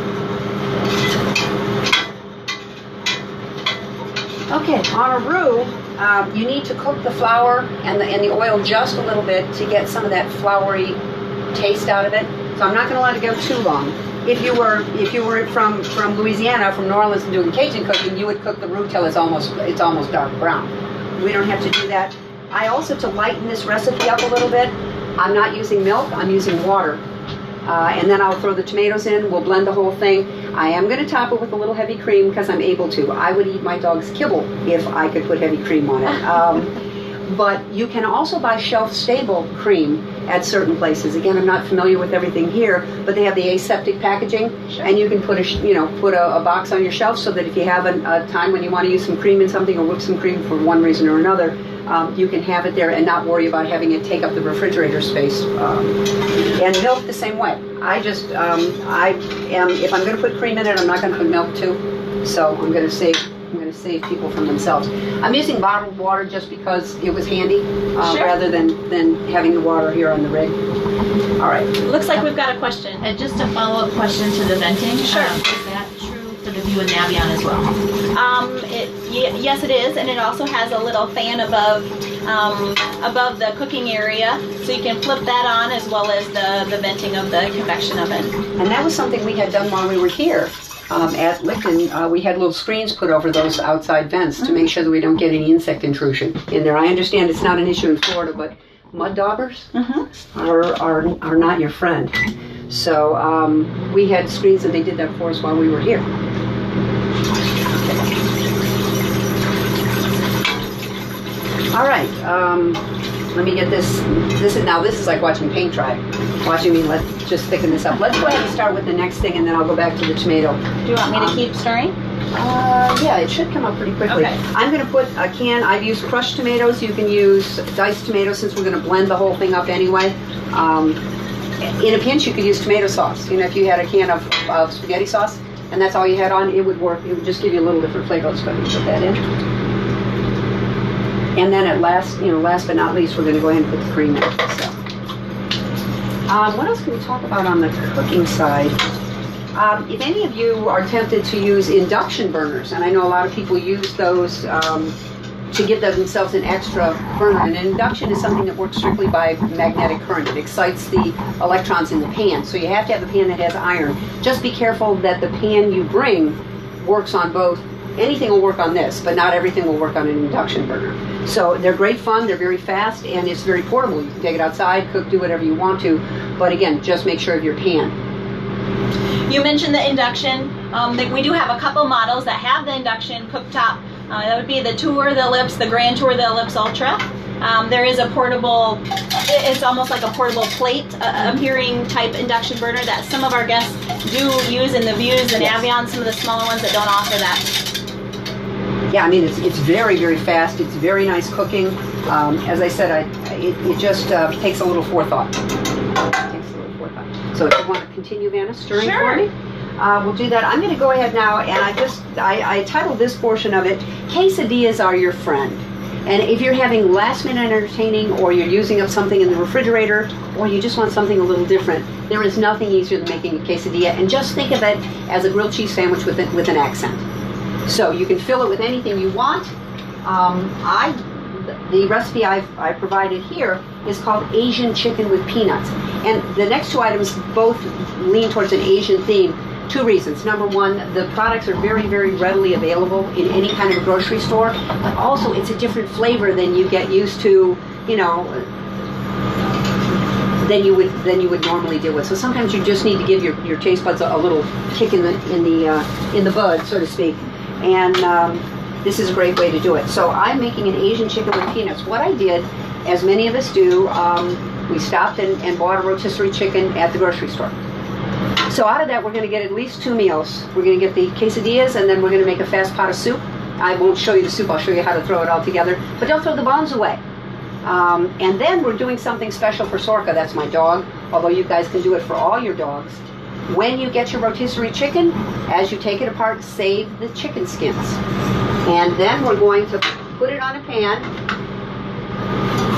Okay, on a roux, you need to cook the flour and the oil just a little bit to get some of that floury taste out of it. So I'm not going to let it go too long. If you were from Louisiana, from New Orleans, and doing Cajun cooking, you would cook the roux till it's almost dark brown. We don't have to do that. I also, to lighten this recipe up a little bit, I'm not using milk. I'm using water. And then I'll throw the tomatoes in. We'll blend the whole thing. I am going to top it with a little heavy cream because I'm able to. I would eat my dog's kibble if I could put heavy cream on it. But you can also buy shelf-stable cream at certain places. Again, I'm not familiar with everything here, but they have the aseptic packaging, and you can put a box on your shelf so that if you have a time when you want to use some cream in something or whip some cream for one reason or another, you can have it there and not worry about having it take up the refrigerator space. And milk the same way. If I'm going to put cream in it, I'm not going to put milk too. So I'm going to save people from themselves. I'm using bottled water just because it was handy, rather than having the water here on the rig. All right. Looks like we've got a question. And just a follow-up question to the venting. Sure. Is that true for the View and Navion as well? Yes, it is, and it also has a little fan above the cooking area, so you can flip that on as well as the venting of the convection oven. And that was something we had done while we were here. At Licton, we had little screens put over those outside vents to make sure that we don't get any insect intrusion in there. I understand it's not an issue in Florida, but mud daubers are not your friend. So we had screens and they did that for us while we were here. All right, let me get this. This is like watching paint dry. Watching me, let's just thicken this up. Let's go ahead and start with the next thing, and then I'll go back to the tomato. Do you want me to keep stirring? Yeah, it should come up pretty quickly. Okay. I'm going to put a can. I've used crushed tomatoes. You can use diced tomatoes since we're going to blend the whole thing up anyway. In a pinch, you could use tomato sauce. If you had a can of spaghetti sauce, and that's all you had on, it would work. It would just give you a little different flavor. Let's go ahead and put that in. And then at last but not least, we're going to go ahead and put the cream in. So, what else can we talk about on the cooking side? If any of you are tempted to use induction burners, and I know a lot of people use those to give themselves an extra burner, and induction is something that works strictly by magnetic current. It excites the electrons in the pan, so you have to have a pan that has iron. Just be careful that the pan you bring works on both. Anything will work on this, but not everything will work on an induction burner. So they're great fun, they're very fast, and it's very portable. You can take it outside, cook, do whatever you want to, but again, just make sure of your pan. You mentioned the induction. We do have a couple models that have the induction cooktop. That would be the Tour, the Ellipse, the Grand Tour, the Ellipse Ultra. There is a portable, it's almost like a portable plate appearing type induction burner that some of our guests do use in the Views and Navion, some of the smaller ones that don't offer that. Yeah, I mean, it's very, very fast. It's very nice cooking. As I said, it just takes a little forethought. So if you want to continue, Vanna, stirring for me? We'll do that. I'm going to go ahead now, and I titled this portion of it, Quesadillas Are Your Friend. And if you're having last-minute entertaining, or you're using up something in the refrigerator, or you just want something a little different, there is nothing easier than making a quesadilla. And just think of it as a grilled cheese sandwich with an accent. So you can fill it with anything you want. The recipe I provided here is called Asian chicken with peanuts. And the next two items both lean towards an Asian theme. Two reasons. Number one, the products are very, very readily available in any kind of a grocery store, but also it's a different flavor than you get used to, than you would normally deal with. So sometimes you just need to give your taste buds a little kick in the bud, so to speak. And this is a great way to do it. So I'm making an Asian chicken with peanuts. What I did, as many of us do, we stopped and bought a rotisserie chicken at the grocery store. So out of that, we're going to get at least 2 meals. We're going to get the quesadillas, and then we're going to make a fast pot of soup. I won't show you the soup. I'll show you how to throw it all together. But don't throw the bones away. And then we're doing something special for Sorka. That's my dog, although you guys can do it for all your dogs. When you get your rotisserie chicken, as you take it apart, save the chicken skins. And then we're going to put it on a pan,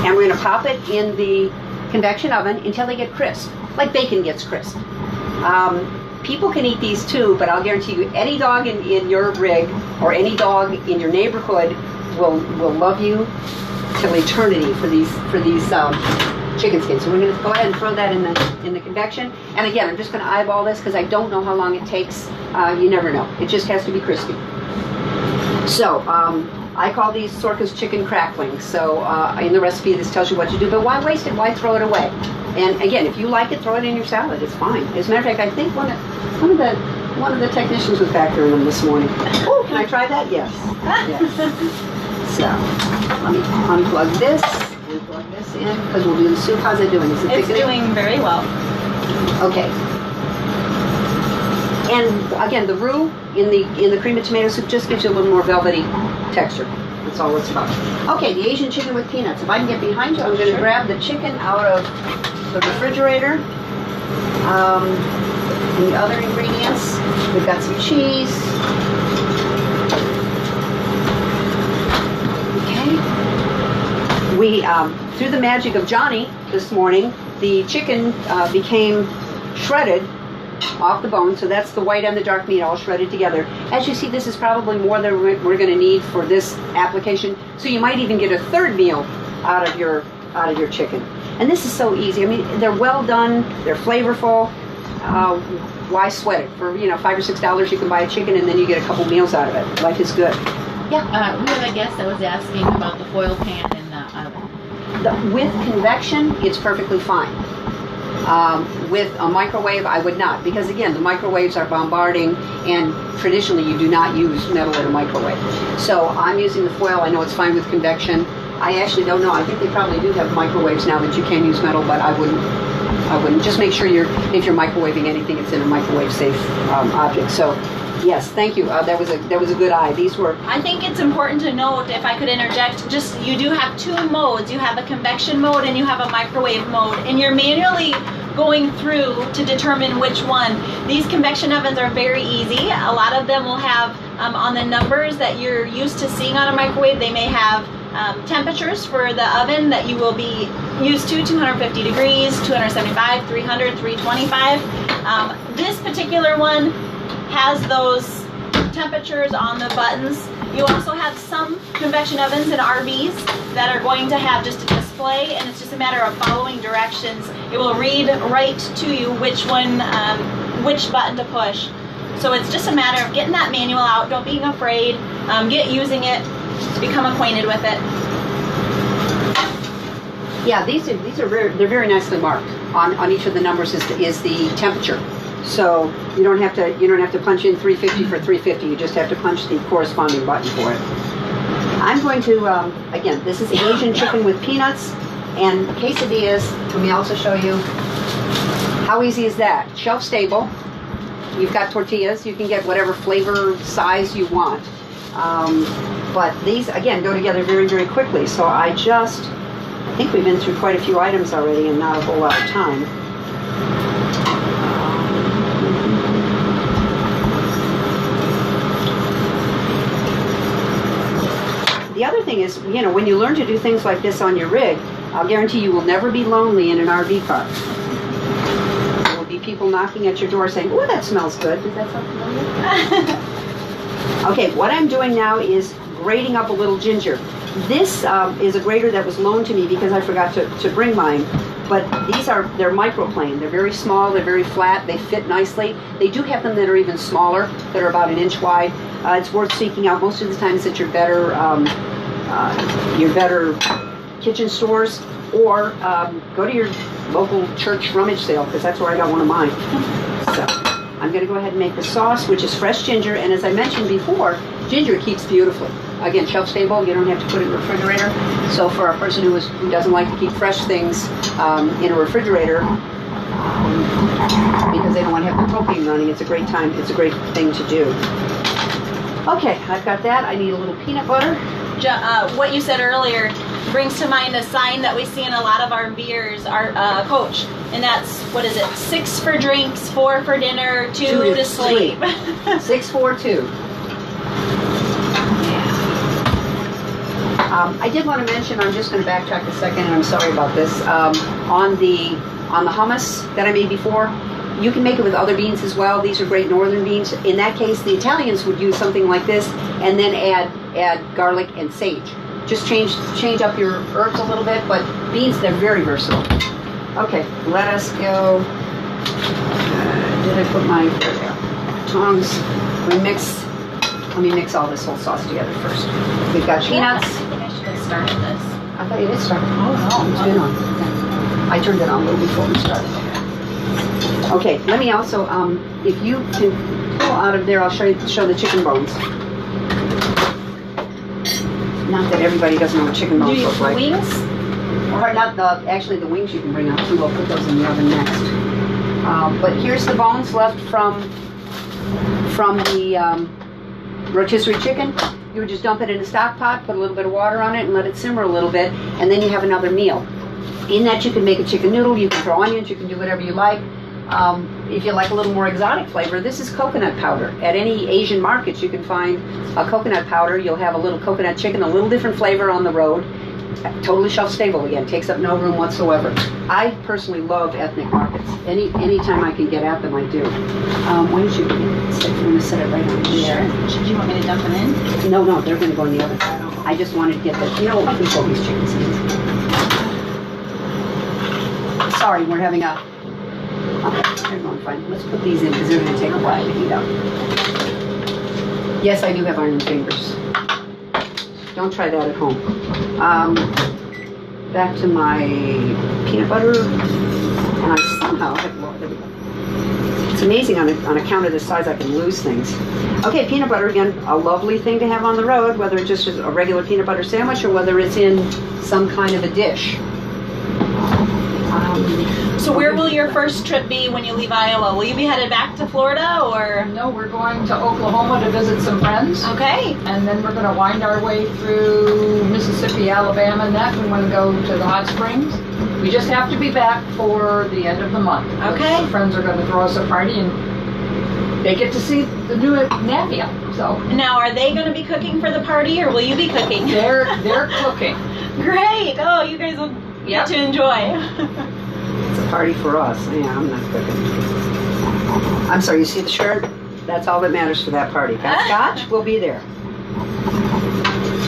and we're going to pop it in the convection oven until they get crisp, like bacon gets crisp. People can eat these too, but I'll guarantee you any dog in your rig or any dog in your neighborhood will love you till eternity for these chicken skins. So we're going to go ahead and throw that in the convection. And again, I'm just going to eyeball this because I don't know how long it takes. You never know. It just has to be crispy. So I call these Sorka's chicken cracklings. So in the recipe, this tells you what to do. But why waste it? Why throw it away? And again, if you like it, throw it in your salad. It's fine. As a matter of fact, I think one of the technicians was back there in them this morning. Oh, can I try that? Yes. Yes. So let me unplug this and plug this in because we'll do the soup. How's it doing? Is it It's thickening? doing very well. Okay. And again, the roux in the cream of tomato soup just gives you a little more velvety texture. That's all it's about. Okay, the Asian chicken with peanuts. If I can get behind you, I'm going to grab the chicken out of the refrigerator. The other ingredients, we've got some cheese. Okay. We, through the magic of Johnny this morning, the chicken became shredded off the bone, so that's the white and the dark meat all shredded together. As you see, this is probably more than we're going to need for this application, so you might even get a third meal out of your chicken. And this is so easy. I mean, they're well done, they're flavorful. Why sweat it? For $5 or $6 you can buy a chicken and then you get a couple meals out of it. Life is good. Yeah. We have a guest that was asking about the foil pan in the oven. With convection, it's perfectly fine. With a microwave, I would not, because again, the microwaves are bombarding, and traditionally you do not use metal in a microwave. So I'm using the foil. I know it's fine with convection. I actually don't know. I think they probably do have microwaves now that you can use metal, but I wouldn't. Just make sure if you're microwaving anything, it's in a microwave safe object. So yes, thank you. That was a good eye. These were. I think it's important to note, if I could interject, just you do have 2 modes. You have a convection mode and you have a microwave mode, and you're manually going through to determine which one. These convection ovens are very easy. A lot of them will have on the numbers that you're used to seeing on a microwave, they may have temperatures for the oven that you will be used to, 250 degrees, 275, 300, 325. This particular one has those temperatures on the buttons. You also have some convection ovens and RVs that are going to have just a display, and it's just a matter of following directions. It will read right to you which one, which button to push. So it's just a matter of getting that manual out, don't being afraid, get using it, become acquainted with it. Yeah, these are they're very nicely marked. On each of the numbers is the temperature. So you don't have to punch in 350 for 350. You just have to punch the corresponding button for it. I'm going to again, this is Asian chicken with peanuts and quesadillas. Let me also show you how easy is that. Shelf stable. You've got tortillas. You can get whatever flavor size you want. But these again go together very, very quickly. So I think we've been through quite a few items already and not a whole lot of time. The other thing is, when you learn to do things like this on your rig, I'll guarantee you will never be lonely in an RV park. There will be people knocking at your door saying, "Oh, that smells good." Does that sound familiar? Okay, what I'm doing now is grating up a little ginger. This is a grater that was loaned to me because I forgot to bring mine. But they're microplane. They're very small, they're very flat, they fit nicely. They do have them that are even smaller, that are about 1 inch wide. It's worth seeking out. Most of the times at your better kitchen stores, or go to your local church rummage sale, because that's where I got one of mine. So I'm going to go ahead and make the sauce, which is fresh ginger, and as I mentioned before, ginger keeps beautifully. Again, shelf stable, you don't have to put it in the refrigerator. So for a person who doesn't like to keep fresh things in a refrigerator, because they don't want to have the propane running. It's a great time. It's a great thing to do. Okay, I've got that. I need a little peanut butter. What you said earlier brings to mind a sign that we see in a lot of our beers, our coach, and that's, what is it, 6 for drinks, 4 for dinner, 2 to sleep. 6, 4, 2. I did want to mention, I'm just going to backtrack a second, and I'm sorry about this. On the hummus that I made before, you can make it with other beans as well. These are great northern beans. In that case, the Italians would use something like this, and then add garlic and sage. Just change up your herbs a little bit, but beans, they're very versatile. Okay, let us go. Did I put my tongs? Let me mix all this whole sauce together first. We've got peanuts. I think I should have started this. I thought you did start. Oh, no. It's been on. Okay. I turned it on a little before we started. Okay, let me also, if you can pull out of there, I'll show the chicken bones. Not that everybody doesn't know what chicken bones look like. Wings? Or not actually the wings you can bring out too. We'll put those in the oven next. But here's the bones left from the rotisserie chicken. You would just dump it in a stock pot, put a little bit of water on it, and let it simmer a little bit, and then you have another meal. In that you can make a chicken noodle, you can throw onions, you can do whatever you like. If you like a little more exotic flavor, this is coconut powder. At any Asian markets you can find a coconut powder. You'll have a little coconut chicken, a little different flavor on the road. Totally shelf stable again, takes up no room whatsoever. I personally love ethnic markets. Anytime I can get at them, I do. Why don't you, I'm going to set it right on here. Sure. Do you want me to dump them in? No, they're going to go in the oven. I just wanted to get the, you know what, we can pull these chickens in. Sorry, we're having a, okay, they're going fine. Let's put these in because they're going to take a while to heat up. Yes, I do have iron fingers. Don't try that at home. Back to my peanut butter, and I somehow have lost it. It's amazing on account of this size I can lose things. Okay, peanut butter, again, a lovely thing to have on the road, whether it's just a regular peanut butter sandwich or whether it's in some kind of a dish. So where will your first trip be when you leave Iowa? Will you be headed back to Florida or? No, we're going to Oklahoma to visit some friends. Okay. And then we're going to wind our way through Mississippi, Alabama, and that. We want to go to the hot springs. We just have to be back for the end of the month. Okay. The friends are going to throw us a party and they get to see the new Navion. So Now, are they going to be cooking for the party or will you be cooking? they're cooking. Great. Oh, you guys will get to enjoy. It's a party for us. Yeah, I'm not cooking. I'm sorry, you see the shirt? That's all that matters for that party. Got scotch? We'll be there.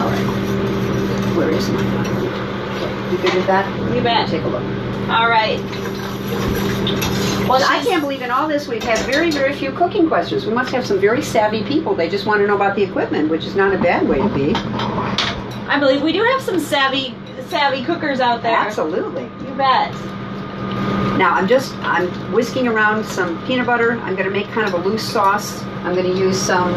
All right. Where is my butter? Okay, you good with that? You bet. Take a look. All right. Well, I can't believe in all this we've had very, very few cooking questions. We must have some very savvy people. They just want to know about the equipment, which is not a bad way to be. I believe we do have some savvy cookers out there. Absolutely. You bet. Now I'm whisking around some peanut butter. I'm going to make kind of a loose sauce. I'm going to use some,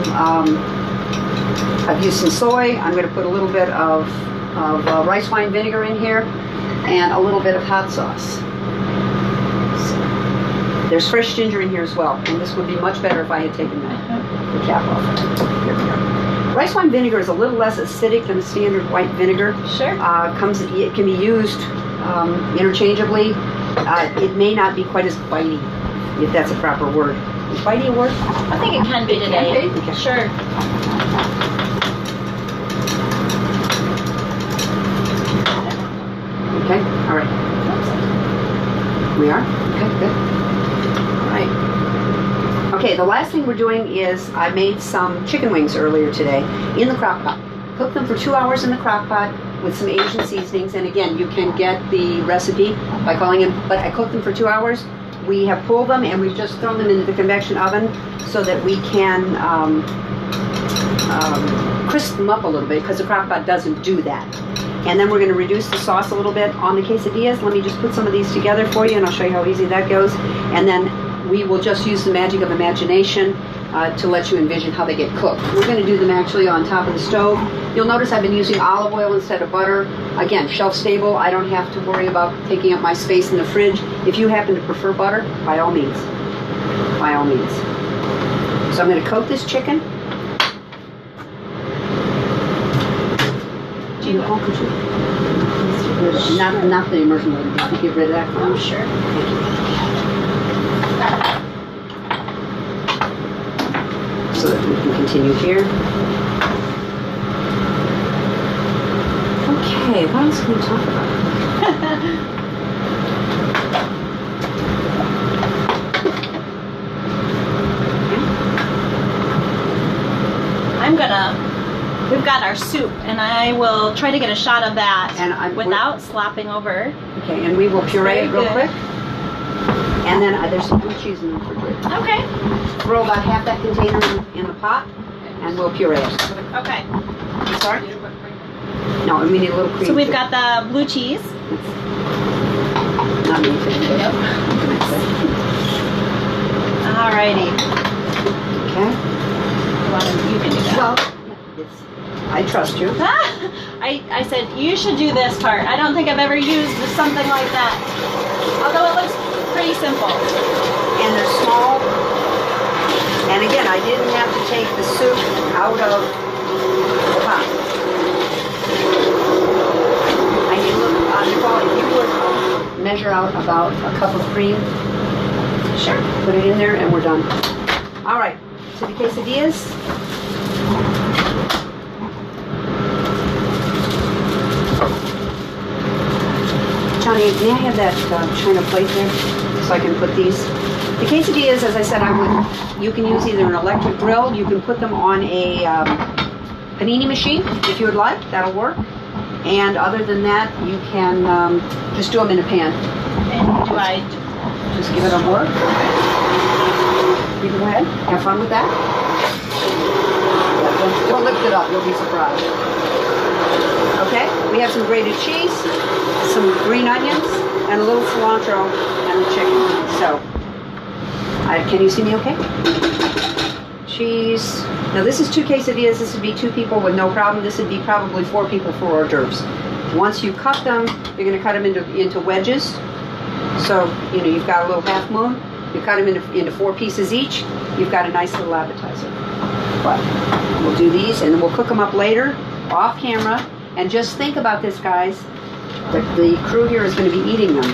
I've used some soy. I'm going to put a little bit of rice wine vinegar in here and a little bit of hot sauce. So, there's fresh ginger in here as well, and this would be much better if I had taken the cap off. Here we go. Rice wine vinegar is a little less acidic than a standard white vinegar. Sure. It can be used interchangeably. It may not be quite as bitey, if that's a proper word. Is bitey a word? I think it can be today. Can be? Okay. Sure. Okay, all right. We are? Okay, good. All right. Okay, the last thing we're doing is I made some chicken wings earlier today in the crock pot. Cooked them for 2 hours in the crock pot with some Asian seasonings, and again, you can get the recipe by calling in, but I cooked them for 2 hours. We have pulled them and we've just thrown them into the convection oven so that we can crisp them up a little bit because the crock pot doesn't do that. And then we're going to reduce the sauce a little bit on the quesadillas. Let me just put some of these together for you and I'll show you how easy that goes. And then we will just use the magic of imagination to let you envision how they get cooked. We're going to do them actually on top of the stove. You'll notice I've been using olive oil instead of butter. Again, shelf stable. I don't have to worry about taking up my space in the fridge. If you happen to prefer butter, by all means. By all means. So I'm going to coat this chicken. Not the immersion one. Did you get rid of that? Oh, sure. Thank you. So that we can continue here. Okay, what else can we talk about? We've got our soup, and I will try to get a shot of that And without slopping over. Okay, and we will puree it real good. quick. And then there's some blue cheese in the refrigerator. Okay. Throw about half that container in the pot, and we'll puree it. Okay. Sorry? No, we need a little cream. So we've too. got the blue cheese. Not anything. Yep. Alrighty. Okay. You can do that. Well, I trust you. I said, you should do this part. I don't think I've ever used something like that. Although it looks pretty simple. And they're small. And again, I didn't have to take the soup out of the pot. I need a little, Nicole, if you would measure out about a cup of cream. Sure. Put it in there and we're done. All right, so the quesadillas. Johnny, may I have that china plate there so I can put these? The quesadillas, as I said, you can use either an electric grill, you can put them on a panini machine if you would like, that'll work. And other than that, you can just do them in a pan. And do I Just give it a whirl. You can go ahead, have fun with that. Yeah, don't lift it up, you'll be surprised. Okay, we have some grated cheese, some green onions, and a little cilantro and the chicken. So, can you see me okay? Cheese. Now this is 2 quesadillas. This would be 2 people with no problem. This would be probably 4 people for hors d'oeuvres. Once you cut them, you're going to cut them into wedges. So, you've got a little half moon. You cut them into 4 pieces each. You've got a nice little appetizer. But we'll do these and then we'll cook them up later, off camera. And just think about this, guys. The crew here is going to be eating them.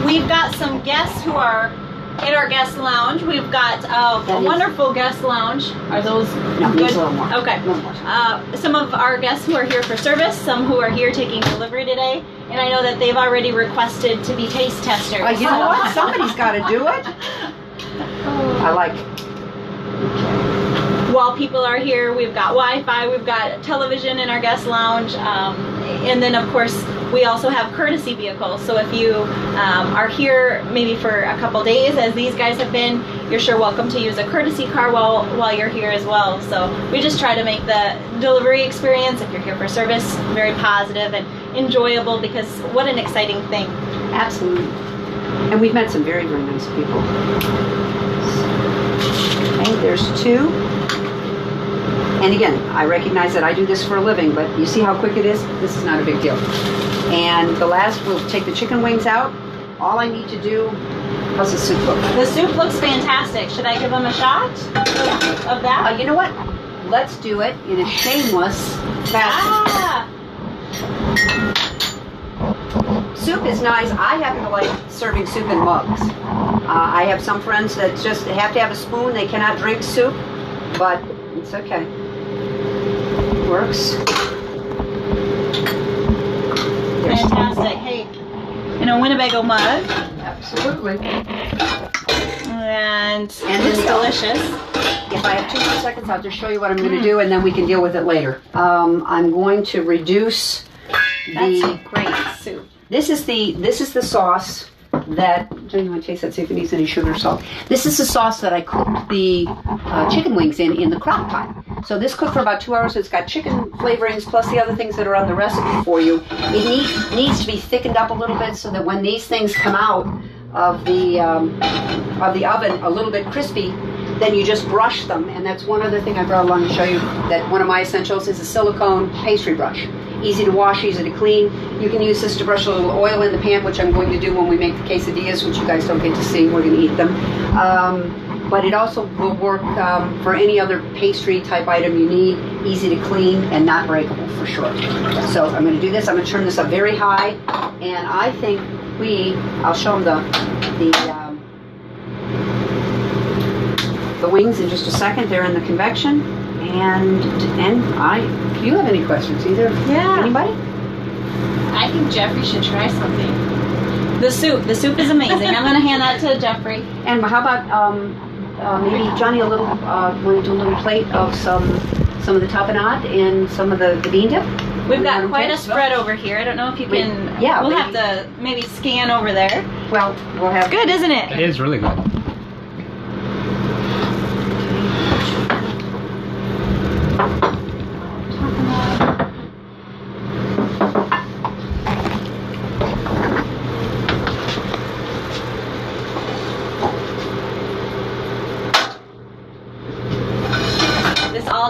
We've got some guests who are in our guest lounge. We've got a wonderful guest lounge. Are those No, good? needs a little more. Okay. A little more. Some of our guests who are here for service, some who are here taking delivery today, and I know that they've already requested to be taste testers. You know what? Somebody's got to do it. I like it. While people are here, we've got Wi-Fi, we've got television in our guest lounge, and then of course we also have courtesy vehicles. So if you are here maybe for a couple days, as these guys have been, you're sure welcome to use a courtesy car while you're here as well. So we just try to make the delivery experience, if you're here for service, very positive and enjoyable, because what an exciting thing. Absolutely. And we've met some very, very nice people. Okay, there's 2. And again, I recognize that I do this for a living, but you see how quick it is? This is not a big deal. And the last, we'll take the chicken wings out. All I need to do, how's the soup look? The soup looks fantastic. Should I give them a shot of that? You know what? Let's do it in a shameless fashion. Soup is nice. I happen to like serving soup in mugs. I have some friends that just have to have a spoon. They cannot drink soup, but it's okay. Works. Fantastic. Hey, in a Winnebago mug. Absolutely. And it's then delicious. If I have 2 more seconds, I'll just show you what I'm going to do, and then we can deal with it later. I'm going to reduce That's the. great soup. This is the sauce that. Do you want to taste that? See if it needs any sugar or salt. This is the sauce that I cooked the chicken wings in the crock pot. So this cooked for about 2 hours. It's got chicken flavorings plus the other things that are on the recipe for you. It needs to be thickened up a little bit so that when these things come out of the oven a little bit crispy, then you just brush them, and that's one other thing I brought along to show you, that one of my essentials is a silicone pastry brush. Easy to wash, easy to clean. You can use this to brush a little oil in the pan, which I'm going to do when we make the quesadillas, which you guys don't get to see. We're going to eat them. But it also will work for any other pastry type item you need. Easy to clean and not breakable for sure. So I'm going to do this. I'm going to turn this up very high, and I think I'll show them the wings in just a second. They're in the convection, and do you have any questions either? Yeah. Anybody? I think Jeffrey should try something. The soup is amazing. I'm going to hand that to Jeffrey. And how about maybe Johnny want to do a little plate of some of the tapenade and some of the bean dip? We've got quite a spread over here. I don't know if you can. We'll have to maybe scan over there. Well, we'll have. It's good, isn't it? It is really good.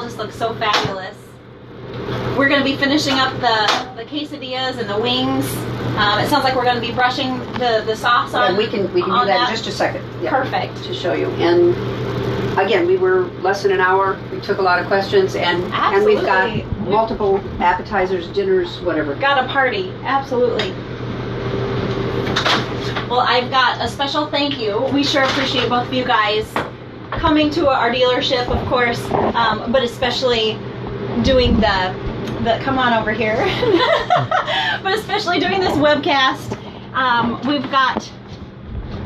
Just looks so fabulous. We're going to be finishing up the quesadillas and the wings. It sounds like we're going to be brushing the sauce on. Yeah, we can do that in just a second. Yeah, perfect. To show you. And again, we were less than an hour. We took a lot of questions, and we've got multiple appetizers, dinners, whatever. Got a party, absolutely. Well, I've got a special thank you. We sure appreciate both of you guys coming to our dealership, of course, but especially doing the come on over here, but especially doing this webcast. We've got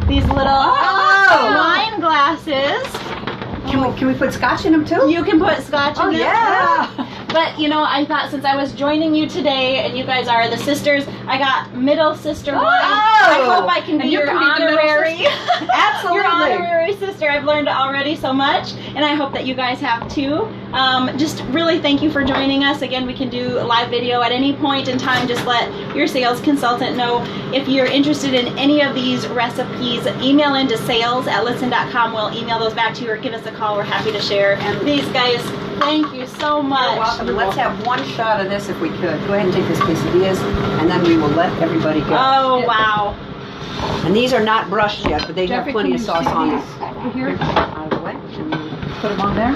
these little wine glasses. Can we put scotch in them too? You can put scotch in them. Yeah. But you know, I thought since I was joining you today, and you guys are the sisters, I got middle sister wine. I hope I can be your honorary. Absolutely. Your honorary sister. I've learned already so much, and I hope that you guys have too. Just really thank you for joining us. Again, we can do a live video at any point in time. Just let your sales consultant know. If you're interested in any of these recipes, email into sales@litsen.com. We'll email those back to you, or give us a call. We're happy to share. And these guys, thank you so much. You're welcome. Let's have one shot of this if we could. Go ahead and take this quesadillas, and then we will let everybody go. Oh, wow. And these are not brushed yet, but they have Jeffrey, plenty of sauce on them. Over here, Out of the way. put them on there.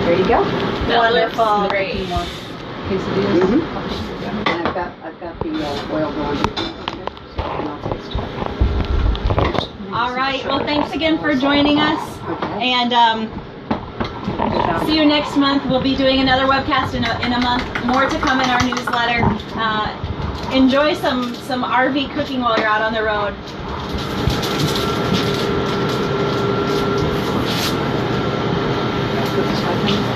There you go. Wonderful. Great. Quesadillas. Mm-hmm. And I've got the oil going. And I'll taste. All right. Well, thanks again for joining us. Okay. And see you next month. We'll be doing another webcast in a month. More to come in our newsletter. Enjoy some RV cooking while you're out on the road. Put this back in.